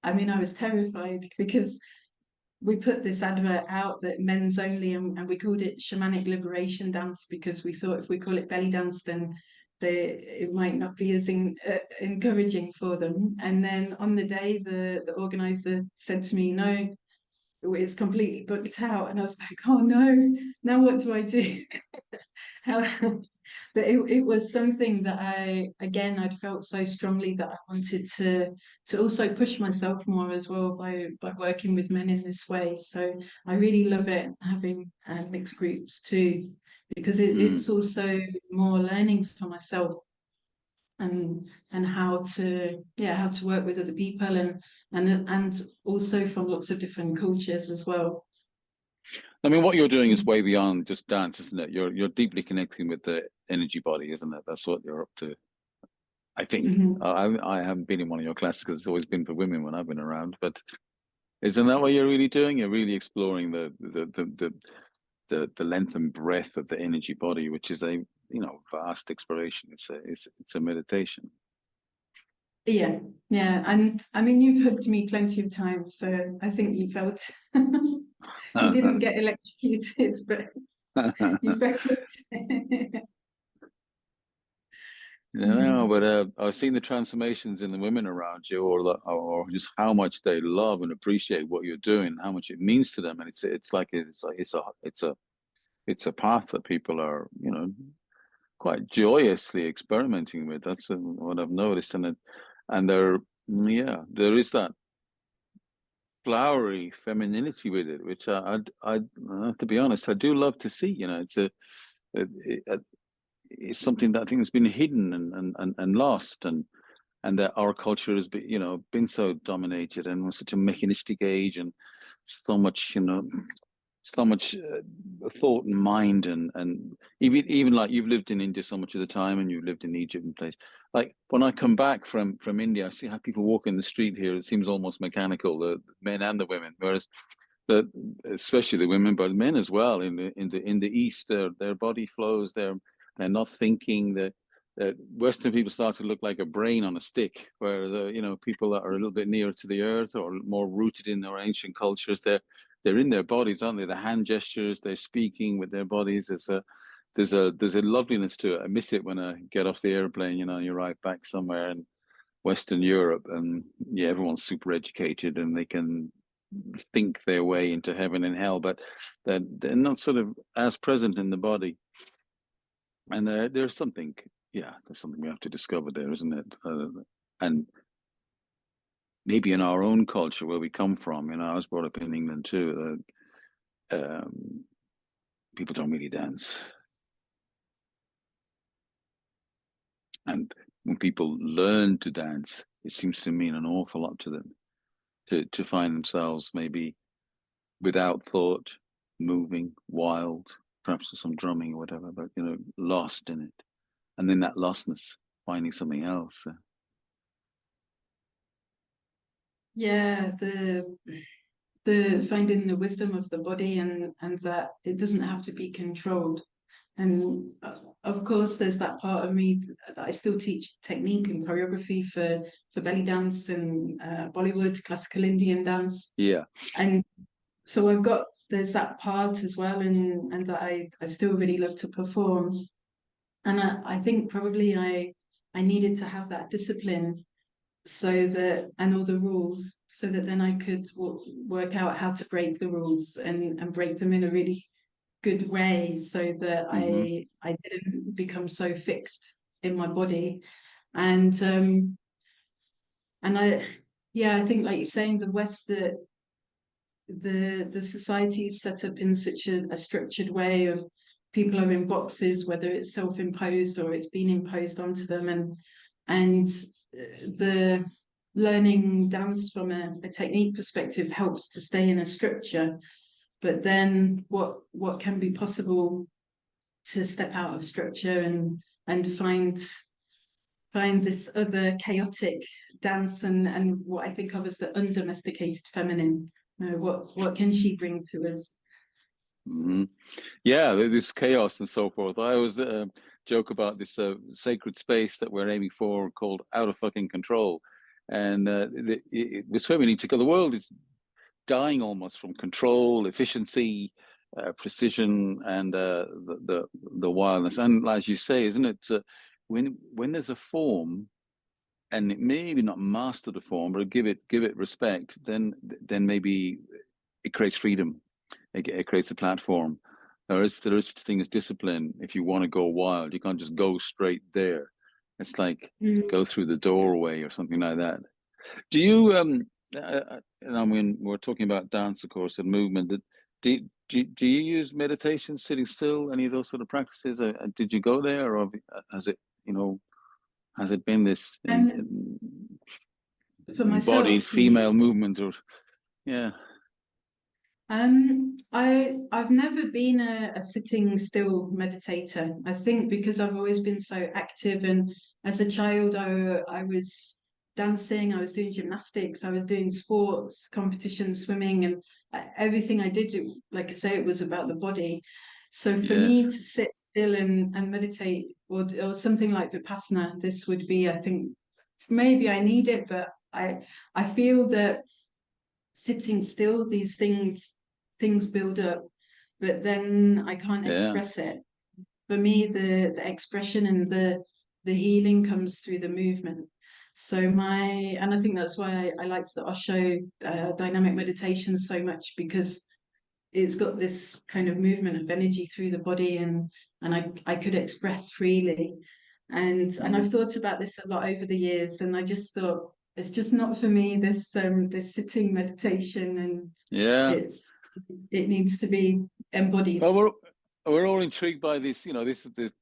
Speaker 2: I mean, I was terrified because we put this advert out that men's only, and we called it shamanic liberation dance, because we thought if we call it belly dance, then it might not be as encouraging for them. And then on the day, the organizer said to me, "No, it's completely booked out." And I was like, "Oh no, now what do I do?" How, but it was something that I'd felt so strongly that I wanted to also push myself more as well by working with men in this way. So I really love it, having mixed groups too, because it's also more learning for myself, and how to work with other people, and also from lots of different cultures as well.
Speaker 1: I mean, what you're doing is way beyond just dance, isn't it? You're deeply connecting with the energy body, isn't it? That's what you're up to, I think. I haven't been in one of your classes because it's always been for women when I've been around. But isn't that what you're really doing? You're really exploring the length and breadth of the energy body, which is a vast exploration. It's a meditation.
Speaker 2: Yeah, and I mean, you've hugged me plenty of times, so I think you felt you didn't get electrocuted, but you felt it.
Speaker 1: No, but I've seen the transformations in the women around you, or just how much they love and appreciate what you're doing, how much it means to them, and it's a path that people are quite joyously experimenting with. That's what I've noticed, and there is that flowery femininity with it, which I to be honest, I do love to see. It's something that I think has been hidden and lost, and that our culture has been so dominated, and was such a mechanistic age, and so much thought and mind, and even like you've lived in India so much of the time, and you've lived in Egypt and place. Like when I come back from India, I see how people walk in the street here. It seems almost mechanical, the men and the women, whereas especially the women, but men as well in the East, their body flows, they're not thinking. The Western people start to look like a brain on a stick, where the people that are a little bit nearer to the earth or more rooted in their ancient cultures, they're in their bodies, aren't they? The hand gestures, they're speaking with their bodies. There's a loveliness to it. I miss it when I get off the airplane. You're right back somewhere in Western Europe, and everyone's super educated, and they can think their way into heaven and hell, but they're not sort of as present in the body. And there's something, yeah, there's something we have to discover there, isn't it? And maybe in our own culture where we come from, I was brought up in England too. People don't really dance, and when people learn to dance, it seems to mean an awful lot to them. To find themselves maybe without thought, moving, wild, perhaps with some drumming or whatever, but lost in it, and then that lostness, finding something else.
Speaker 2: Yeah, the finding the wisdom of the body, and that it doesn't have to be controlled. And of course, there's that part of me that I still teach technique and choreography for belly dance and Bollywood, classical Indian dance.
Speaker 1: Yeah.
Speaker 2: And so there's that part as well, and that I still really love to perform. And I think probably I needed to have that discipline, so that, and all the rules, so that then I could work out how to break the rules and break them in a really good way, so that I didn't become so fixed in my body. And I think, like you're saying, the West, the society is set up in such a structured way of people are in boxes, whether it's self-imposed or it's been imposed onto them, and the learning dance from a technique perspective helps to stay in a structure. But then what can be possible to step out of structure and find this other chaotic dance, and what I think of as the undomesticated feminine. What can she bring to us?
Speaker 1: Yeah, this chaos and so forth. I always joke about this sacred space that we're aiming for called out of fucking control. And it's where we need to go. The world is dying almost from control, efficiency, precision, and the wildness. And as you say, isn't it? When there's a form, and it maybe not master the form, but give it respect, then maybe it creates freedom. It creates a platform. There is such a thing as discipline. If you want to go wild, you can't just go straight there. It's like go through the doorway or something like that. Do you I mean, we're talking about dance, of course, and movement. Do you use meditation, sitting still, any of those sort of practices? Did you go there, or has it has it been this
Speaker 2: For
Speaker 1: embodied
Speaker 2: myself,
Speaker 1: female movement, or yeah?
Speaker 2: I've never been a sitting still meditator. I think because I've always been so active, and as a child, I was dancing, I was doing gymnastics, I was doing sports, competition, swimming, and everything I did, like I say, it was about the body. So for me
Speaker 1: Yes.
Speaker 2: to sit still and meditate, or something like Vipassana, this would be, I think, maybe I need it, but I feel that sitting still, these things build up, but then I can't
Speaker 1: Yeah.
Speaker 2: express it. For me, the expression and the healing comes through the movement. So and I think that's why I liked the Osho dynamic meditation so much, because it's got this kind of movement of energy through the body, and I could express freely. And I've thought about this a lot over the years, and I just thought it's just not for me, this sitting meditation, and
Speaker 1: Yeah.
Speaker 2: it needs to be embodied.
Speaker 1: Well, we're all intrigued by this.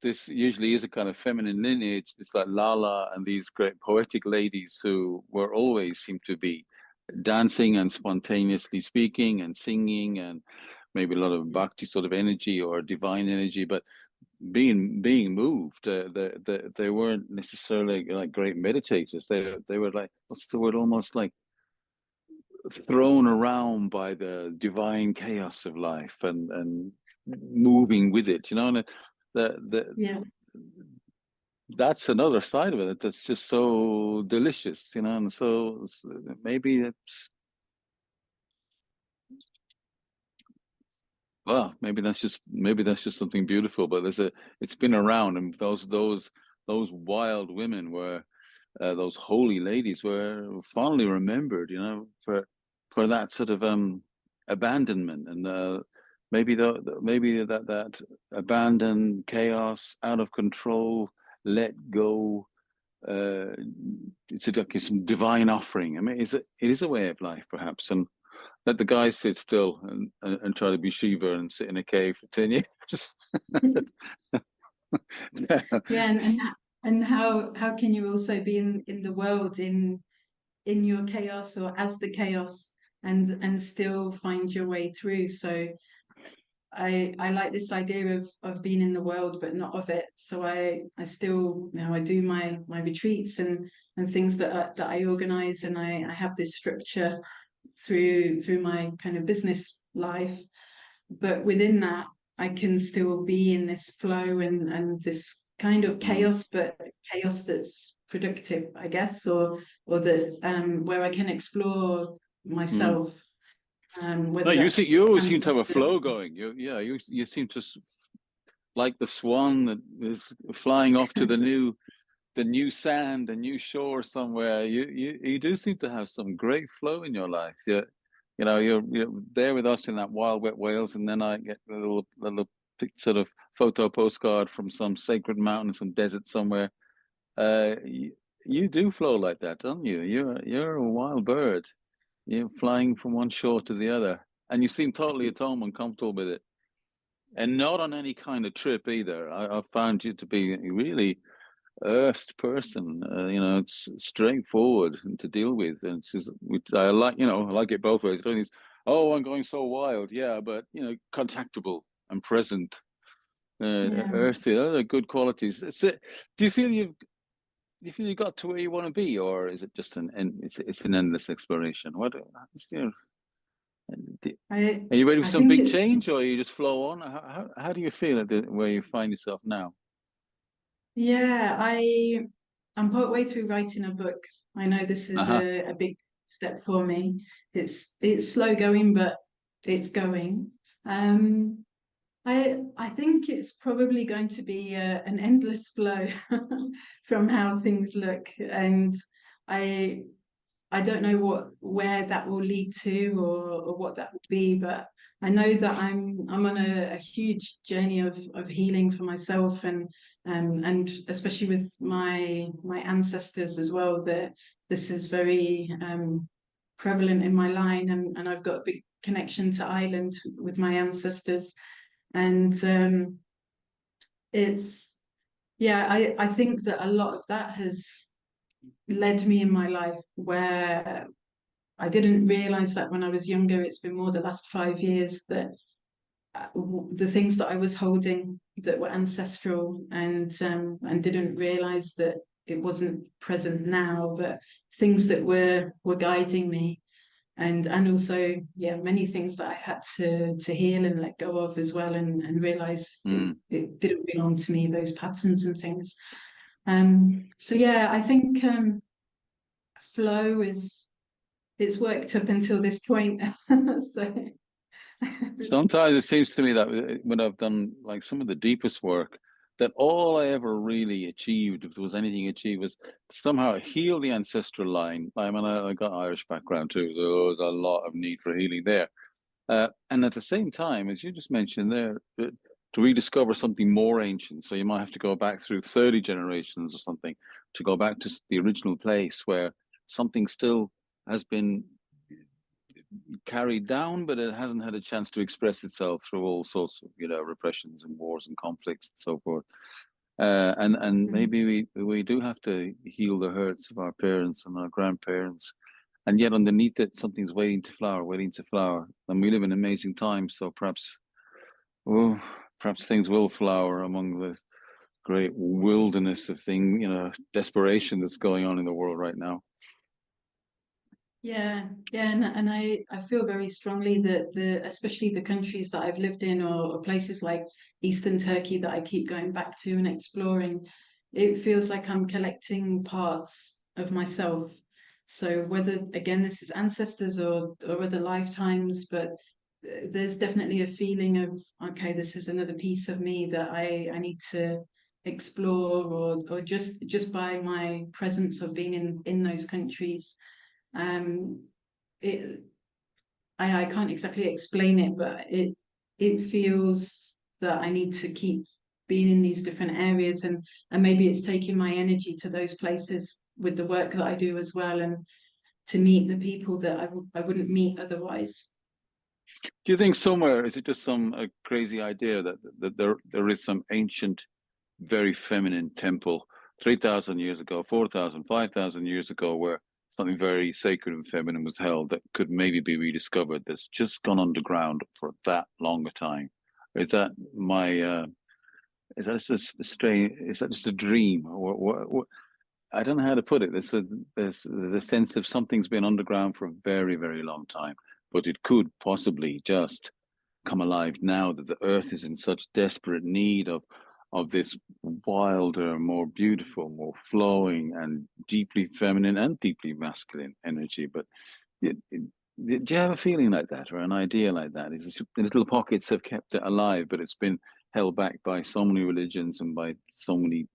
Speaker 1: This usually is a kind of feminine lineage. It's like Lala and these great poetic ladies who were always seem to be dancing and spontaneously speaking and singing, and maybe a lot of bhakti sort of energy or divine energy, but being moved. They weren't necessarily like great meditators. They were like, what's the word? Almost like thrown around by the divine chaos of life and moving with it, and
Speaker 2: Yeah.
Speaker 1: that's another side of it that's just so delicious, and so maybe it's, well, maybe that's just something beautiful. But it's been around, and those wild women were those holy ladies were fondly remembered, for for that sort of abandonment, and maybe that abandon, chaos, out of control, let go. It's like some divine offering. I mean, it is a way of life, perhaps, and let the guy sit still and try to be Shiva and sit in a cave for 10 years.
Speaker 2: Yeah, and how can you also be in the world in your chaos or as the chaos and still find your way through? So I like this idea of being in the world but not of it. So I still, you know, I do my retreats and things that I organize, and I have this structure through my kind of business life. But within that, I can still be in this flow and this kind of chaos, but chaos that's productive, I guess, or that where I can explore myself.
Speaker 1: No,
Speaker 2: Whether that's
Speaker 1: you always seem to have a
Speaker 2: ancestors.
Speaker 1: flow going. You seem to like the swan that is flying off to the new sand, the new shore somewhere. You do seem to have some great flow in your life. You're there with us in that wild wet Wales, and then I get a little sort of photo postcard from some sacred mountain, some desert somewhere. You do flow like that, don't you? You're a wild bird. You're flying from one shore to the other, and you seem totally at home and comfortable with it, and not on any kind of trip either. I've found you to be a really earthed person. It's straightforward and to deal with, and which I like. I like it both ways. Oh, I'm going so wild, yeah, but contactable and present,
Speaker 2: Yeah.
Speaker 1: earthy. Those are good qualities. Do you feel you got to where you want to be, or is it just it's an endless exploration? Are you ready for
Speaker 2: I
Speaker 1: some
Speaker 2: think
Speaker 1: big
Speaker 2: it's,
Speaker 1: change, or you just flow on? How do you feel where you find yourself now?
Speaker 2: yeah, I'm partway through writing a book. I know this is
Speaker 1: Uh-huh.
Speaker 2: a big step for me. It's slow going, but it's going. Um, I think it's probably going to be an endless flow from how things look, and I I don't know where that will lead to or what that will be, but I know that I'm on a huge journey of healing for myself and especially with my ancestors as well. That this is very prevalent in my line, and I've got a big connection to Ireland with my ancestors, and it's yeah, I think that a lot of that has led me in my life where I didn't realize that when I was younger. It's been more the last 5 years that the things that I was holding that were ancestral and didn't realize that it wasn't present now, but things that were guiding me, and also many things that I had to heal and let go of as well, and realize
Speaker 1: Mm.
Speaker 2: it didn't belong to me, those patterns and things. So yeah, I think flow is it's worked up until this point. So
Speaker 1: Sometimes it seems to me that when I've done like some of the deepest work, that all I ever really achieved, if there was anything achieved, was somehow heal the ancestral line. I mean, I got Irish background too, so there was a lot of need for healing there. And at the same time, as you just mentioned there, to rediscover something more ancient. So you might have to go back through 30 generations or something to go back to the original place where something still has been carried down, but it hasn't had a chance to express itself through all sorts of repressions and wars and conflicts and so forth. And maybe we do have to heal the hurts of our parents and our grandparents, and yet underneath it something's waiting to flower. And we live in amazing times, so perhaps things will flower among the great wilderness of desperation that's going on in the world right now.
Speaker 2: yeah, and I feel very strongly that especially the countries that I've lived in, or places like Eastern Turkey that I keep going back to and exploring, it feels like I'm collecting parts of myself. So whether again this is ancestors or other lifetimes, but there's definitely a feeling of, okay, this is another piece of me that I need to explore, or just by my presence of being in those countries, um, it I can't exactly explain it, but it feels that I need to keep being in these different areas, and maybe it's taking my energy to those places with the work that I do as well, and to meet the people that I wouldn't meet otherwise.
Speaker 1: Do you think somewhere, is it just some crazy idea that there is some ancient, very feminine temple 3,000 years ago, 4,000, 5,000 years ago, where something very sacred and feminine was held that could maybe be rediscovered, that's just gone underground for that long a time? Or is that my is that just a strange, is that just a dream? Or what, I don't know how to put it. There's a sense of something's been underground for a very, very long time, but it could possibly just come alive now that the earth is in such desperate need of this wilder, more beautiful, more flowing, and deeply feminine and deeply masculine energy. But do you have a feeling like that, or an idea like that? Is the little pockets have kept it alive, but it's been held back by so many religions and by so many,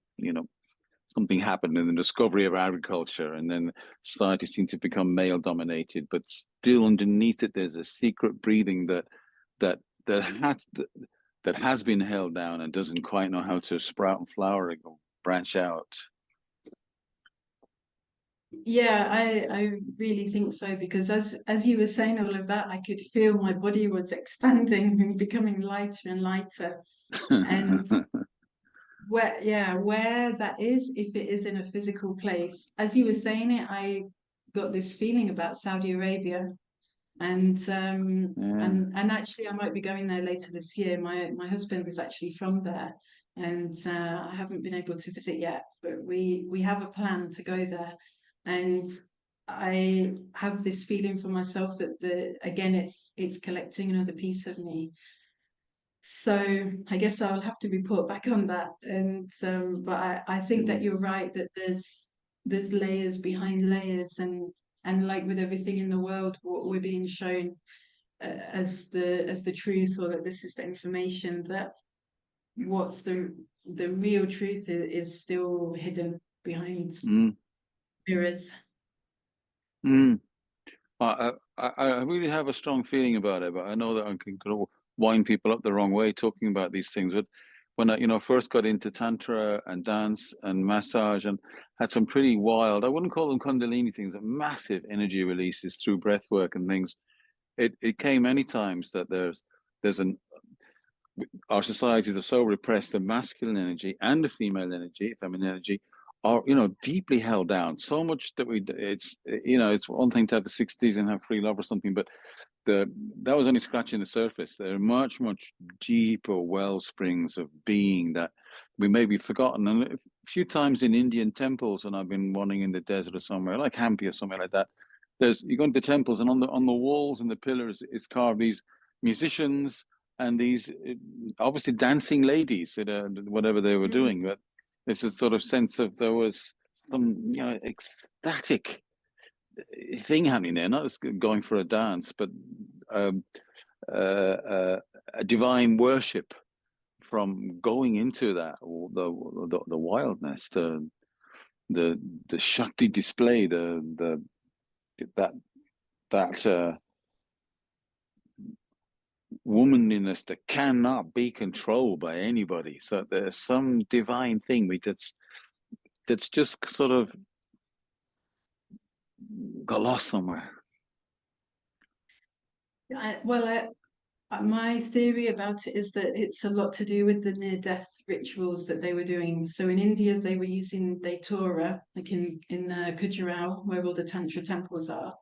Speaker 1: something happened in the discovery of agriculture, and then society seemed to become male dominated, but still underneath it there's a secret breathing that has been held down and doesn't quite know how to sprout and flower or branch out.
Speaker 2: Yeah, I really think so, because as you were saying all of that, I could feel my body was expanding and becoming lighter and lighter. And where that is, if it is in a physical place, as you were saying it, I got this feeling about Saudi Arabia, and actually I might be going there later this year. My husband is actually from there, and I haven't been able to visit yet, but we have a plan to go there. And I have this feeling for myself that again it's collecting another piece of me. So I guess I'll have to report back on that. And but I think that you're right, that there's layers behind layers, and like with everything in the world, what we're being shown as the truth, or that this is the information, that what's the real truth is still hidden behind mirrors.
Speaker 1: I really have a strong feeling about it, but I know that I can kind of wind people up the wrong way talking about these things. But when I first got into tantra and dance and massage, and had some pretty wild, I wouldn't call them kundalini things, but massive energy releases through breath work and things. It came many times that our societies are so repressed, the masculine energy and the female energy, feminine energy, are deeply held down so much that it's one thing to have the 60s and have free love or something, but that was only scratching the surface. There are much deeper well springs of being that we may be forgotten. And a few times in Indian temples, when I've been wandering in the desert or somewhere like Hampi or somewhere like that, you go into the temples, and on the walls and the pillars is carved these musicians and these obviously dancing ladies that whatever they were doing, but it's a sort of sense of there was some ecstatic thing happening there, not just going for a dance, but a divine worship from going into that, the wildness, the Shakti display, that womanliness that cannot be controlled by anybody. So there's some divine thing that's just sort of got lost somewhere.
Speaker 2: My theory about it is that it's a lot to do with the near-death rituals that they were doing. So in India, they were using Datura, like in Khajuraho, where all the Tantra temples are.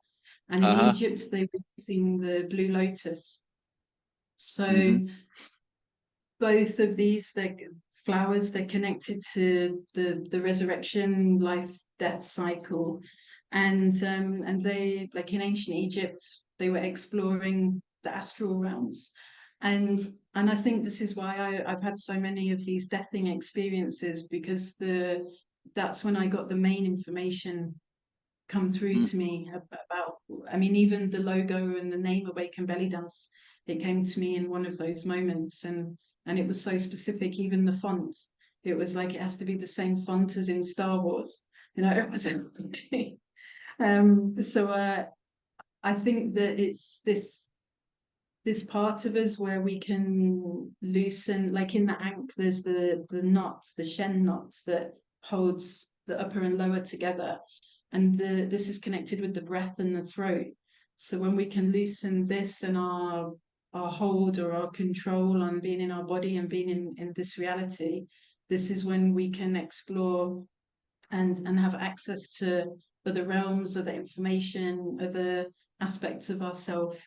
Speaker 2: And in Egypt, they were using the Blue Lotus. So both of these, flowers, they're connected to the resurrection, life, death cycle. And they, like in ancient Egypt, they were exploring the astral realms. And I think this is why I've had so many of these deathing experiences, because that's when I got the main information come through to me about, I mean, even the logo and the name Awakened Bellydance, it came to me in one of those moments, and it was so specific. Even the font, it was like it has to be the same font as in Star Wars, it was so I think that it's this this part of us where we can loosen, like in the ankh, there's the knot, the shen knot that holds the upper and lower together. And this is connected with the breath and the throat. So when we can loosen this and our hold or our control on being in our body and being in this reality, this is when we can explore and have access to other realms, other information, other aspects of ourself.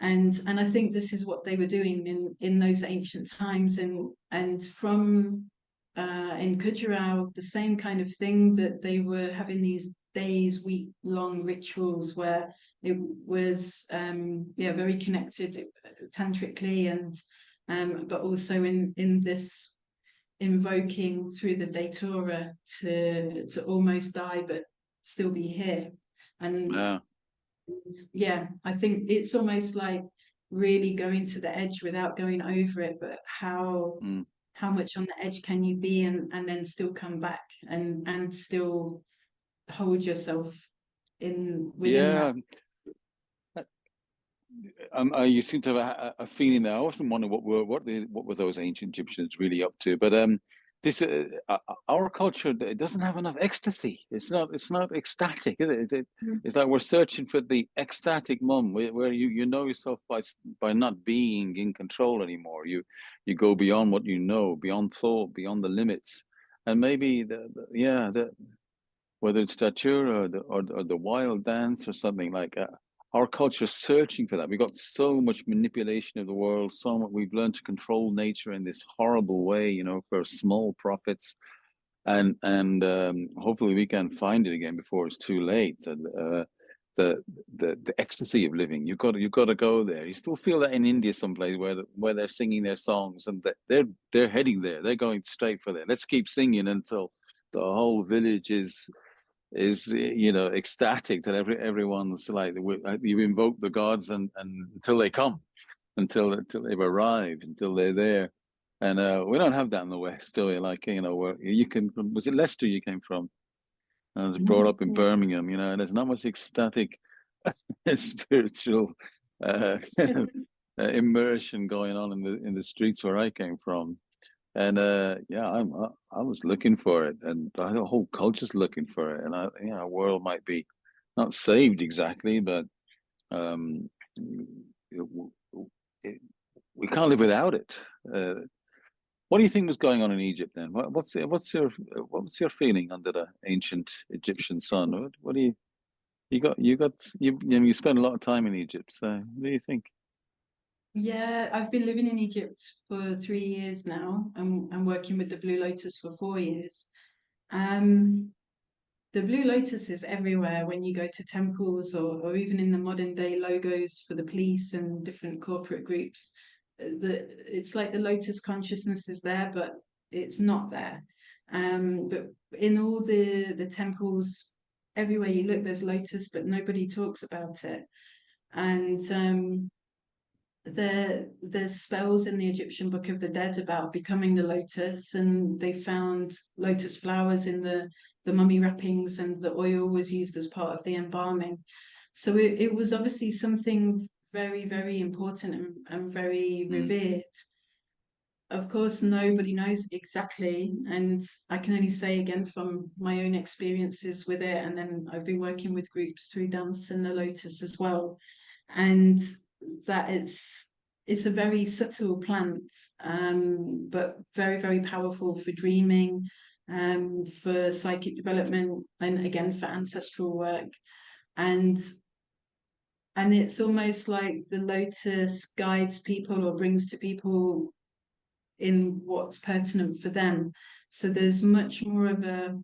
Speaker 2: And I think this is what they were doing in those ancient times, and from in Khajuraho, the same kind of thing, that they were having these days, week-long rituals where it was very connected tantrically, and but also in this invoking through the datura to almost die but still be here. And
Speaker 1: Yeah.
Speaker 2: yeah, I think it's almost like really going to the edge without going over it, but how much on the edge can you be, and then still come back and still hold yourself in within
Speaker 1: Yeah.
Speaker 2: that.
Speaker 1: You seem to have a feeling there. I often wonder what were those ancient Egyptians really up to. But this our culture, it doesn't have enough ecstasy. It's not ecstatic, is it? It's like we're searching for the ecstatic moment where you know yourself by not being in control anymore. You go beyond what you know, beyond thought, beyond the limits, and maybe whether it's datura or the wild dance or something like that. Our culture is searching for that. We've got so much manipulation of the world, so much, we've learned to control nature in this horrible way, you know, for small profits. And hopefully we can find it again before it's too late. The ecstasy of living. You've got to go there. You still feel that in India someplace where they're singing their songs, and they're heading there. They're going straight for there. Let's keep singing until the whole village is ecstatic, that everyone's like, you invoke the gods and until they come, until they've arrived, until they're there. And we don't have that in the West, do we? Like, where you came from, was it Leicester you came from? I was brought up in Birmingham, there's not much ecstatic spiritual immersion going on in the streets where I came from. And I was looking for it, and the whole culture's looking for it. And our world might be not saved exactly, but we can't live without it. What do you think was going on in Egypt then? What's your feeling under the ancient Egyptian sun? What do you spent a lot of time in Egypt, so what do you think?
Speaker 2: Yeah, I've been living in Egypt for 3 years now, and I'm working with the Blue Lotus for 4 years. The Blue Lotus is everywhere when you go to temples, or even in the modern day logos for the police and different corporate groups. It's like the Lotus consciousness is there, but it's not there. But in all the temples, everywhere you look, there's Lotus, but nobody talks about it. And there's spells in the Egyptian Book of the Dead about becoming the lotus, and they found lotus flowers in the mummy wrappings, and the oil was used as part of the embalming. So it was obviously something very, very important and very revered. Of course, nobody knows exactly, and I can only say again from my own experiences with it, and then I've been working with groups through dance and the lotus as well, and that it's a very subtle plant, but very, very powerful for dreaming, for psychic development, and again for ancestral work. And it's almost like the lotus guides people or brings to people in what's pertinent for them. So there's much more of a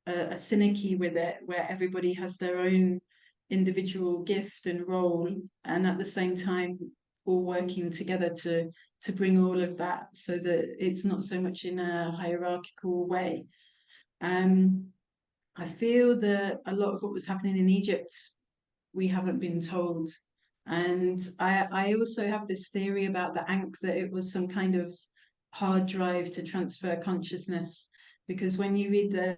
Speaker 2: synergy with it, where everybody has their own individual gift and role, and at the same time all working together to bring all of that, so that it's not so much in a hierarchical way. I feel that a lot of what was happening in Egypt, we haven't been told. And I also have this theory about the Ankh, that it was some kind of hard drive to transfer consciousness. Because when you read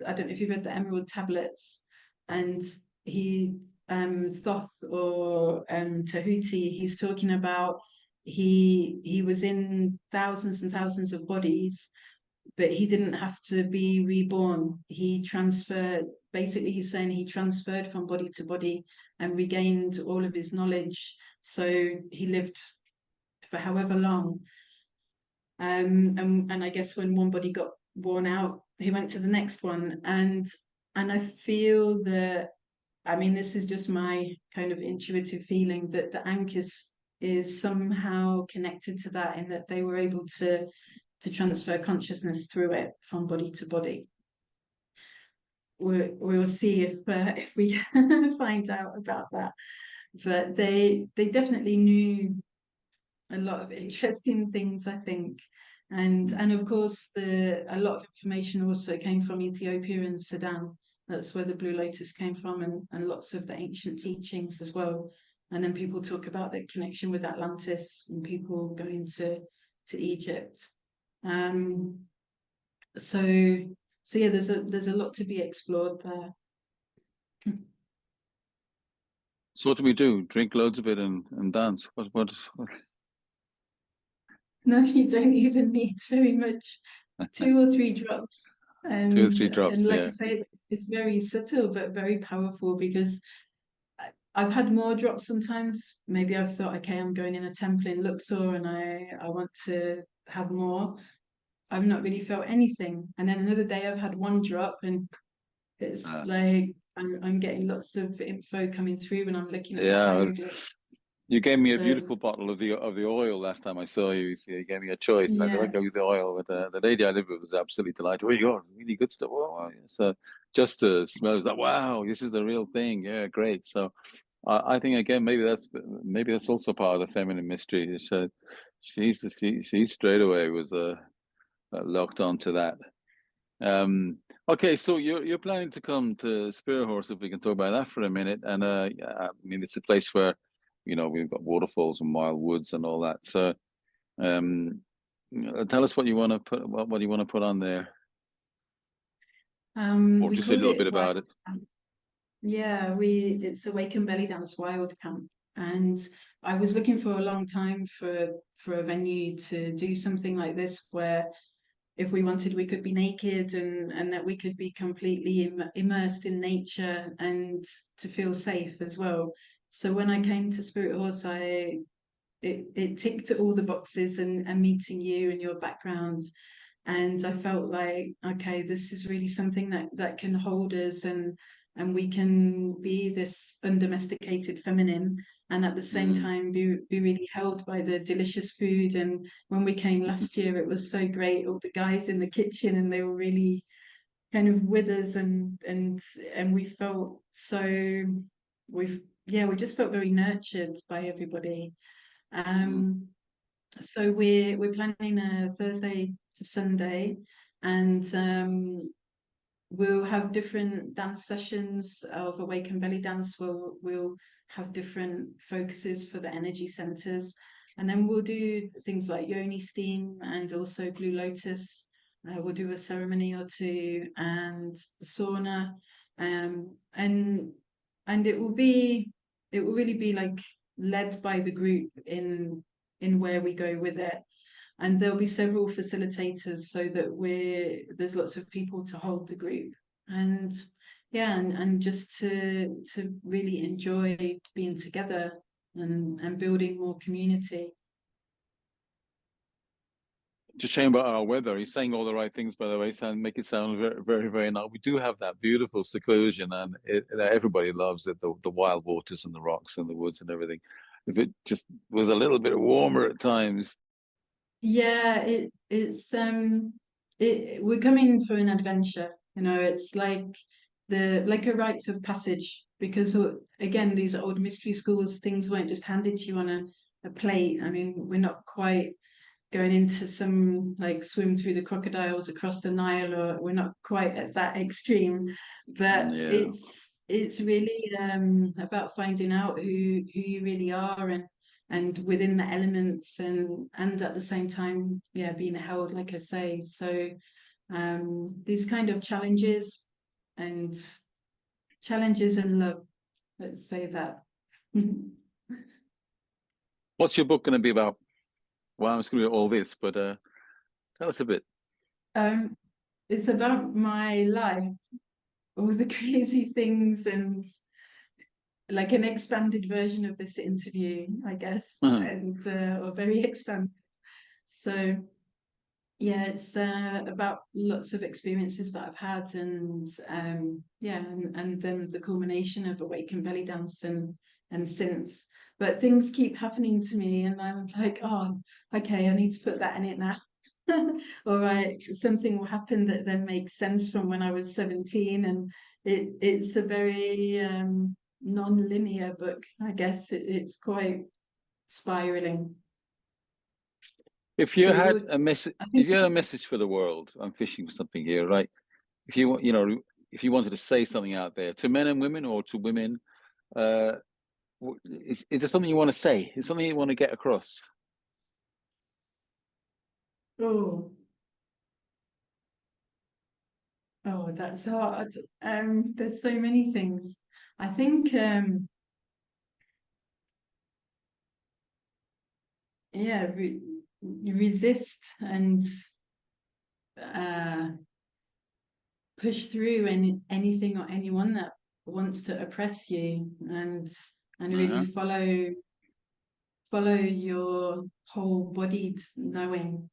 Speaker 2: I don't know if you've read the Emerald Tablets, and he Thoth or Tahuti, he's talking about he was in thousands and thousands of bodies, but he didn't have to be reborn. He transferred, basically he's saying he transferred from body to body and regained all of his knowledge. So he lived for however long. And I guess when one body got worn out, he went to the next one. And I feel that, I mean, this is just my kind of intuitive feeling that the Ankus is somehow connected to that, in that they were able to transfer consciousness through it from body to body. We'll see if we find out about that. But they definitely knew a lot of interesting things, I think. And of course, a lot of information also came from Ethiopia and Sudan. That's where the Blue Lotus came from, and lots of the ancient teachings as well. And then people talk about the connection with Atlantis and people going to Egypt. So yeah, there's a lot to be explored there.
Speaker 1: So what do we do? Drink loads of it and dance? What?
Speaker 2: No, you don't even need very much. 2 or 3 drops.
Speaker 1: 2 or 3
Speaker 2: And
Speaker 1: drops,
Speaker 2: like
Speaker 1: yeah.
Speaker 2: I say, it's very subtle but very powerful, because I've had more drops sometimes. Maybe I've thought, okay, I'm going in a temple in Luxor and I want to have more. I've not really felt anything. And then another day I've had 1 drop and it's like I'm getting lots of info coming through when I'm looking at the
Speaker 1: Yeah.
Speaker 2: hieroglyphs.
Speaker 1: You gave me a
Speaker 2: So
Speaker 1: beautiful bottle of the oil last time I saw you. So you gave me a choice, and I said,
Speaker 2: yeah,
Speaker 1: I'll go with the oil. But the lady I live with was absolutely delighted. Oh, you got really good stuff. Oh, yeah. So just to smell, it was like, wow, this is the real thing. Yeah, great. So I think again, maybe that's also part of the feminine mystery. So she straight away was locked onto that. Okay, so you're planning to come to Spirithorse, if we can talk about that for a minute. And yeah, I mean, it's a place where, we've got waterfalls and wild woods and all that. So tell us what you want to put, what you want to put on there, or
Speaker 2: we
Speaker 1: just a
Speaker 2: called
Speaker 1: little
Speaker 2: it
Speaker 1: bit
Speaker 2: Wild
Speaker 1: about it.
Speaker 2: Camp. Yeah, it's Awakened Bellydance Wild Camp, and I was looking for a long time for a venue to do something like this, where if we wanted, we could be naked, and that we could be completely immersed in nature and to feel safe as well. So when I came to Spirithorse, it ticked all the boxes, and meeting you and your background, and I felt like, okay, this is really something that can hold us, and we can be this undomesticated feminine, and at the same time be really held by the delicious food. And when we came last year, it was so great, all the guys in the kitchen, and they were really kind of with us, and we felt so, we just felt very nurtured by everybody. um so we're planning a Thursday to Sunday, and we'll have different dance sessions of Awakened Bellydance. We'll have different focuses for the energy centers, and then we'll do things like yoni steam and also Blue Lotus. We'll do a ceremony or two, and the sauna, and it will really be like led by the group in where we go with it. And there'll be several facilitators, so that there's lots of people to hold the group. And yeah, and just to really enjoy being together, and building more community.
Speaker 1: Just shame about our weather. He's saying all the right things, by the way, make it sound very, very, very nice. We do have that beautiful seclusion, and everybody loves it, the wild waters and the rocks and the woods and everything. If it just was a little bit warmer at times.
Speaker 2: Yeah, we're coming for an adventure. It's like a rites of passage, because again, these old mystery schools, things weren't just handed to you on a plate. I mean, we're not quite going into some like swim through the crocodiles across the Nile, or we're not quite at that extreme. But
Speaker 1: Yeah.
Speaker 2: it's really about finding out who you really are, and within the elements, and at the same time, yeah, being held, like I say. So these kind of challenges and love. Let's say that.
Speaker 1: What's your book going to be about? Well, I'm just going to do all this, but tell us a bit.
Speaker 2: It's about my life, all the crazy things, and like an expanded version of this interview, I guess, and or very expanded. So yeah, it's about lots of experiences that I've had, and yeah, and then the culmination of Awakened Bellydance and since. But things keep happening to me, and I'm like, oh, okay, I need to put that in it now. All right, something will happen that then makes sense from when I was 17, and it's a very non-linear book, I guess. It's quite spiraling.
Speaker 1: If you
Speaker 2: So
Speaker 1: had a message,
Speaker 2: I
Speaker 1: if
Speaker 2: think,
Speaker 1: you had a message for the world, I'm fishing for something here, right? If you want, you know, if you wanted to say something out there to men and women, or to women, is there something you want to say? Is something you want to get across?
Speaker 2: oh, oh, that's hard. There's so many things. I think, yeah, resist and uh, push through anything or anyone that wants to oppress you, and really
Speaker 1: Uh-huh.
Speaker 2: follow your whole bodied knowing,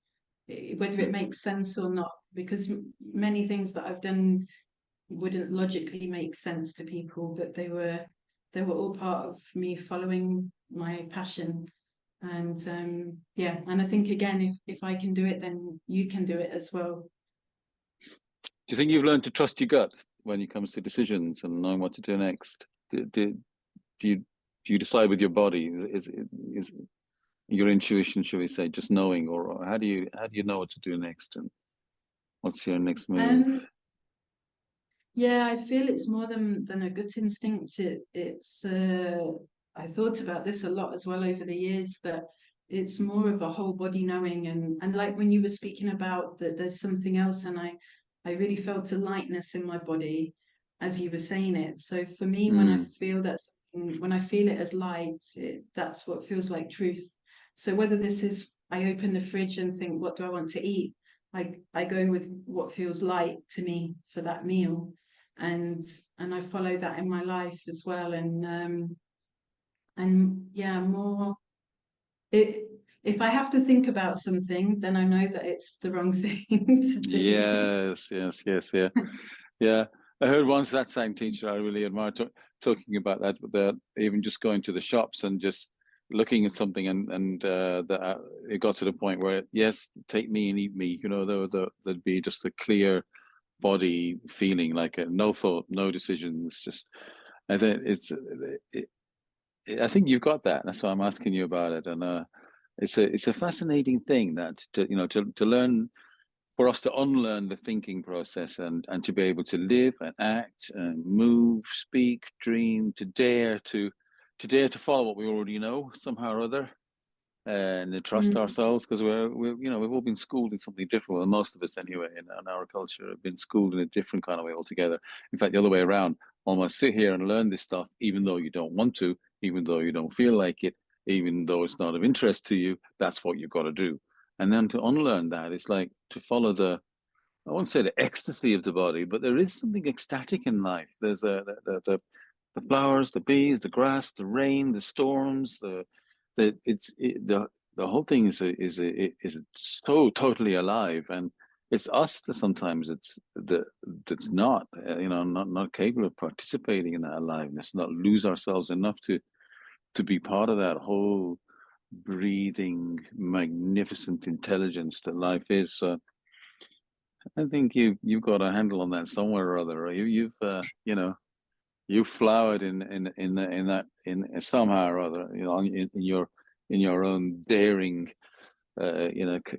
Speaker 2: whether it makes sense or not, because many things that I've done wouldn't logically make sense to people, but they were all part of me following my passion. And yeah, and I think again, if I can do it, then you can do it as well.
Speaker 1: Do you think you've learned to trust your gut when it comes to decisions and knowing what to do next? Do you decide with your body? Is your intuition, should we say, just knowing, or how do you know what to do next, and what's your next move?
Speaker 2: Um, Yeah, I feel it's more than a gut instinct. It's I thought about this a lot as well over the years, that it's more of a whole body knowing, and like when you were speaking about that there's something else, and I really felt a lightness in my body as you were saying it. So for me, when I
Speaker 1: Mm.
Speaker 2: feel that when I feel it as light, that's what feels like truth. So whether this is I open the fridge and think, what do I want to eat? I go with what feels light to me for that meal, and I follow that in my life as well. And yeah, more it if I have to think about something, then I know that it's the wrong thing to do.
Speaker 1: Yes, yes, yes, yeah, yeah. I heard once that same teacher I really admire talking about that, even just going to the shops and just looking at something, and that it got to the point where, yes, take me and eat me. You know, there'd be just a clear body feeling, like no thought, no decisions. Just I think I think you've got that. That's why I'm asking you about it, and it's a fascinating thing that to learn, for us to unlearn the thinking process, and to be able to live and act and move, speak, dream, to dare to follow what we already know somehow or other, and to trust
Speaker 2: Mm,
Speaker 1: ourselves, because we've all been schooled in something different. Well, most of us anyway, in our culture, have been schooled in a different kind of way altogether. In fact, the other way around, almost sit here and learn this stuff even though you don't want to, even though you don't feel like it, even though it's not of interest to you. That's what you've got to do. And then to unlearn that, it's like to follow I won't say the ecstasy of the body, but there is something ecstatic in life. There's the flowers, the bees, the grass, the rain, the storms, the whole thing is so totally alive, and it's us that sometimes that's not not capable of participating in that aliveness, not lose ourselves enough to be part of that whole breathing, magnificent intelligence that life is. So I think you've got a handle on that somewhere or other. You've flowered in somehow or other, in your own daring,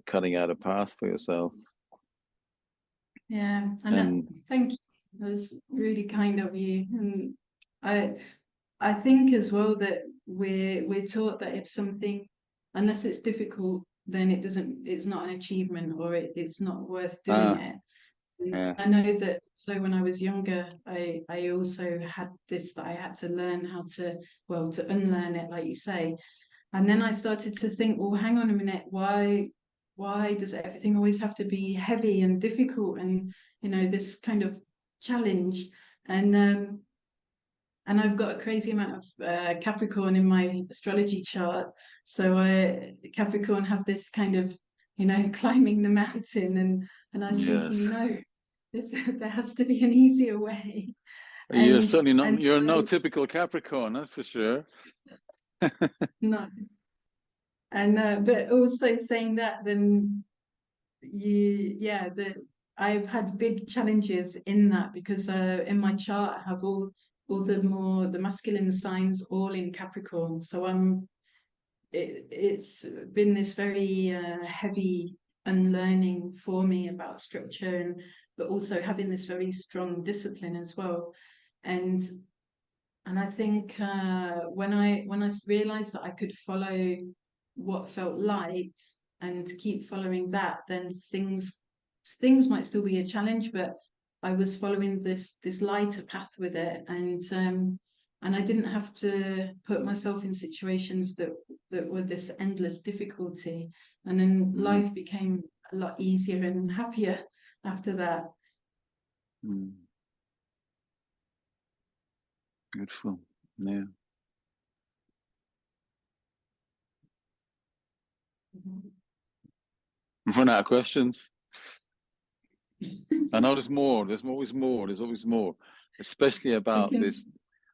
Speaker 1: cutting out a path for yourself.
Speaker 2: yeah, and
Speaker 1: And
Speaker 2: thank you. That was really kind of you. And I I think as well that we're taught that if something, unless it's difficult, then it's not an achievement, or it's not worth doing
Speaker 1: ah,
Speaker 2: it.
Speaker 1: Yeah.
Speaker 2: I know that, so when I was younger, I also had this, that I had to learn how to, well, to unlearn it, like you say. And then I started to think, well, hang on a minute, why does everything always have to be heavy and difficult, and this kind of challenge? And I've got a crazy amount of Capricorn in my astrology chart. So Capricorn have this kind of, climbing the mountain, and I was thinking,
Speaker 1: Yes.
Speaker 2: no, there has to be an easier way.
Speaker 1: You're
Speaker 2: And
Speaker 1: certainly not,
Speaker 2: and
Speaker 1: you're no
Speaker 2: so
Speaker 1: typical Capricorn, that's for sure.
Speaker 2: no, and but also saying that, then yeah, I've had big challenges in that, because in my chart I have all the masculine signs all in Capricorn. So it's been this very heavy unlearning for me about structure, but also having this very strong discipline as well. And I think when I realized that I could follow what felt light and keep following that, then things might still be a challenge, but I was following this lighter path with it, and I didn't have to put myself in situations that were this endless difficulty. And then
Speaker 1: Mm.
Speaker 2: life became a lot easier and happier after that.
Speaker 1: Mm. Beautiful. Yeah. We've run out of questions. I know there's more. There's always more. There's always more, especially
Speaker 2: We
Speaker 1: about
Speaker 2: can,
Speaker 1: this.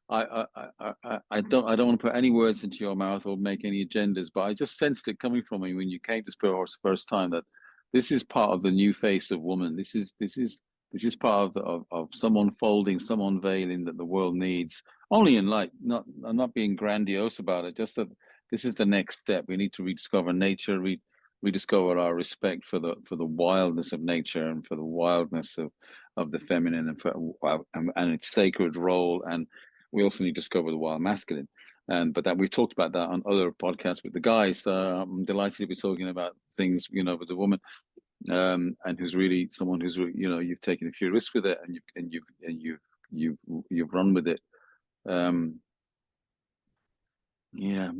Speaker 1: I don't want to put any words into your mouth or make any agendas, but I just sensed it coming from you when you came to Spirithorse the first time, that this is part of the new face of woman. This is part of some unfolding, some unveiling that the world needs. Only in light. I'm not being grandiose about it. Just that this is the next step. We need to rediscover nature. Rediscover our respect for the wildness of nature and for the wildness of the feminine, and its sacred role. And we also need to discover the wild masculine. But that we've talked about that on other podcasts with the guys. I'm delighted to be talking about things, with a woman, and who's really someone who's, you've taken a few risks with it, and you've run with it. Yeah,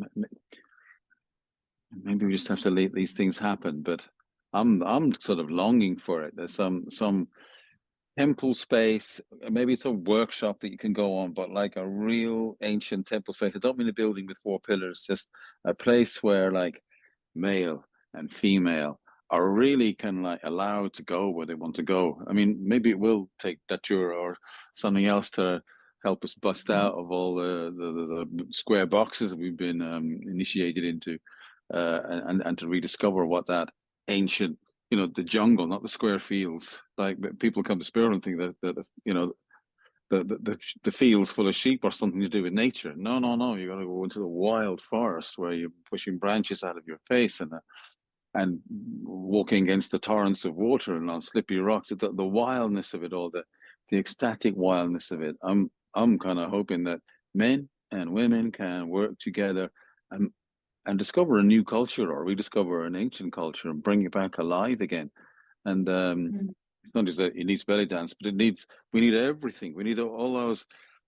Speaker 1: maybe we just have to let these things happen. But I'm sort of longing for it. There's some temple space. Maybe it's a workshop that you can go on, but like a real ancient temple space. I don't mean a building with 4 pillars, just a place where like male and female are really kind of like allowed to go where they want to go. I mean, maybe it will take datura or something else to help us bust out of all the square boxes that we've been initiated into, and to rediscover what that ancient, the jungle, not the square fields. Like people come to Spirit and think that the fields full of sheep are something to do with nature. No, no, no. You got to go into the wild forest where you're pushing branches out of your face and walking against the torrents of water and on slippery rocks. The wildness of it all, the ecstatic wildness of it. I'm kind of hoping that men and women can work together and discover a new culture, or rediscover an ancient culture and bring it back alive again. And it's not just that it needs belly dance, but we need everything. We need all those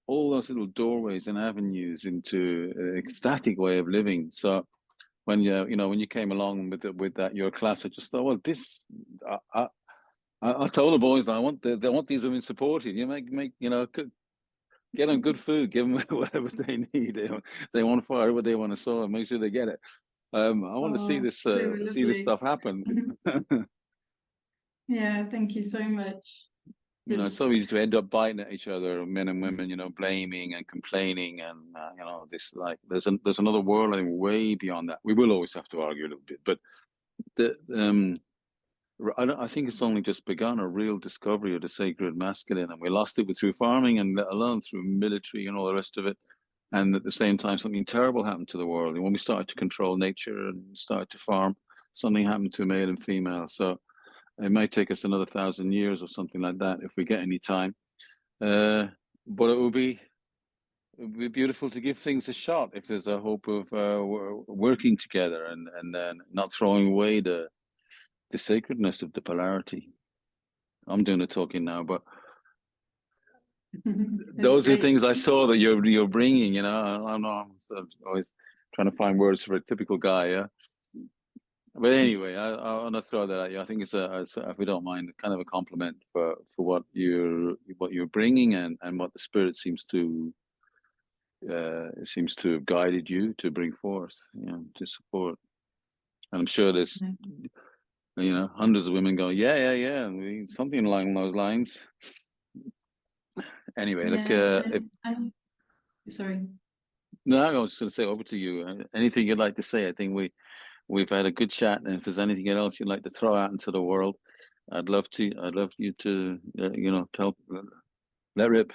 Speaker 1: little doorways and avenues into an ecstatic way of living. So when you came along with that your class, I just thought, well, this I told the boys that they want these women supported. You make get them good food, give them whatever they need. They want fire, what they want to sow, and make sure they get it. I want to
Speaker 2: oh, they were
Speaker 1: see this
Speaker 2: lovely.
Speaker 1: stuff happen.
Speaker 2: Yeah, thank you so much.
Speaker 1: It's so
Speaker 2: It's
Speaker 1: easy to end up biting at each other, men and women, blaming and complaining, and this, like there's another world, I think, way beyond that. We will always have to argue a little bit, but the I think it's only just begun, a real discovery of the sacred masculine, and we lost it through farming, and let alone through military and all the rest of it. And at the same time, something terrible happened to the world. And when we started to control nature and started to farm, something happened to male and female. So it might take us another 1,000 years or something like that if we get any time. But it would be beautiful to give things a shot if there's a hope of working together and then not throwing away the sacredness of the polarity. I'm doing the talking now, but
Speaker 2: That's
Speaker 1: those are
Speaker 2: great.
Speaker 1: things I saw that you're bringing. I'm sort of always trying to find words for a typical guy. Yeah. But anyway, I want to throw that at you. I think it's if we don't mind, kind of a compliment for what you're bringing and what the spirit seems to have guided you to bring forth, to support. And I'm sure there's hundreds of women going, yeah, something along those lines. Anyway,
Speaker 2: sorry.
Speaker 1: No, I was going to say over to you. Anything you'd like to say? I think we've had a good chat, and if there's anything else you'd like to throw out into the world, I'd love you to tell, let rip.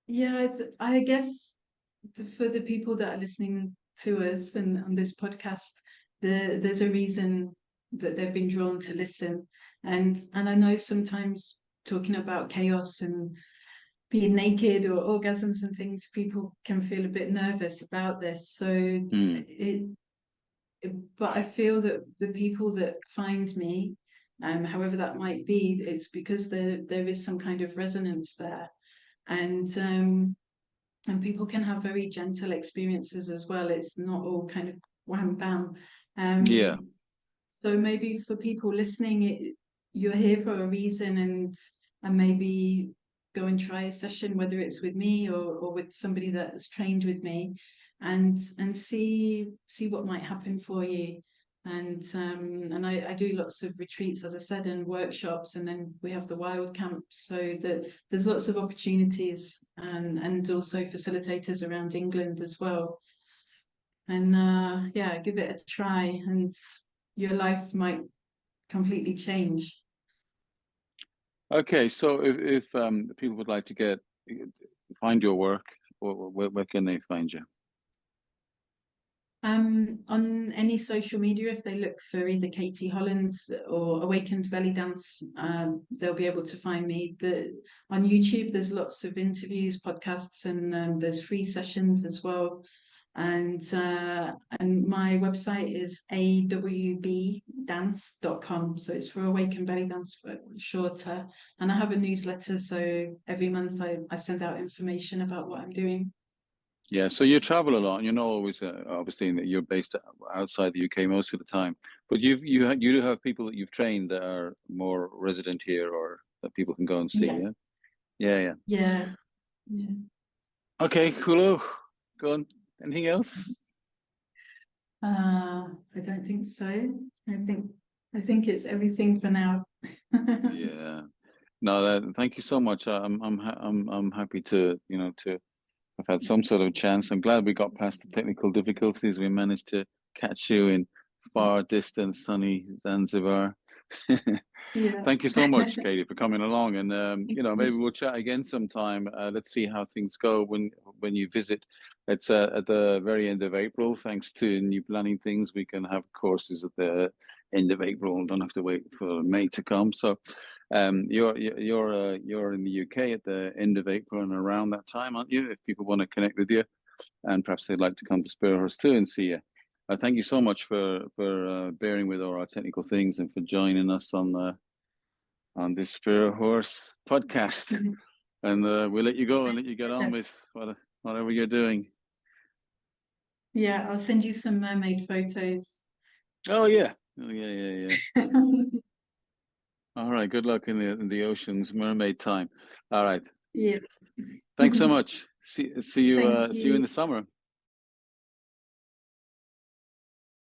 Speaker 2: Yeah, I guess for the people that are listening to us and on this podcast, there's a reason that they've been drawn to listen, and I know sometimes talking about chaos and being naked or orgasms and things, people can feel a bit nervous about this. So but I feel that the people that find me, however that might be, it's because there is some kind of resonance there, and people can have very gentle experiences as well. It's not all kind of wham bam.
Speaker 1: Yeah.
Speaker 2: So maybe for people listening, you're here for a reason, and maybe go and try a session, whether it's with me or with somebody that's trained with me, and see what might happen for you. And I do lots of retreats, as I said, and workshops, and then we have the wild camp, so that there's lots of opportunities, and also facilitators around England as well. And yeah, give it a try, and your life might completely change.
Speaker 1: Okay, so if people would like to find your work, where can they find you?
Speaker 2: On any social media, if they look for either Katie Holland or Awakened Bellydance, they'll be able to find me. On YouTube, there's lots of interviews, podcasts, and there's free sessions as well. And my website is awbdance.com. So it's for Awakened Bellydance, but shorter. And I have a newsletter, so every month I send out information about what I'm doing.
Speaker 1: Yeah, so you travel a lot, and you're not always obviously that you're based outside the UK most of the time. But you do have people that you've trained that are more resident here, or that people can go and see. Yeah. Okay, cool. Go on. Anything else?
Speaker 2: I don't think so. I think it's everything for now.
Speaker 1: Yeah. No, thank you so much. I'm happy to I've had some sort of chance. I'm glad we got past the technical difficulties. We managed to catch you in far distant sunny Zanzibar.
Speaker 2: Yeah.
Speaker 1: Thank you so much, Katie, for coming along. And maybe we'll chat again sometime. Let's see how things go when you visit. It's at the very end of April. Thanks to new planning things, we can have courses at the end of April and don't have to wait for May to come. So you're in the UK at the end of April and around that time, aren't you? If people want to connect with you, and perhaps they'd like to come to Spirithorse too and see you. Thank you so much for bearing with all our technical things and for joining us on this Spirithorse podcast. And we'll let you go and let you get on with whatever you're doing.
Speaker 2: Yeah, I'll send you some mermaid photos.
Speaker 1: Oh yeah. All right. Good luck in the oceans, mermaid time. All right.
Speaker 2: Yeah.
Speaker 1: Thanks so much. See you
Speaker 2: Thank
Speaker 1: in the summer.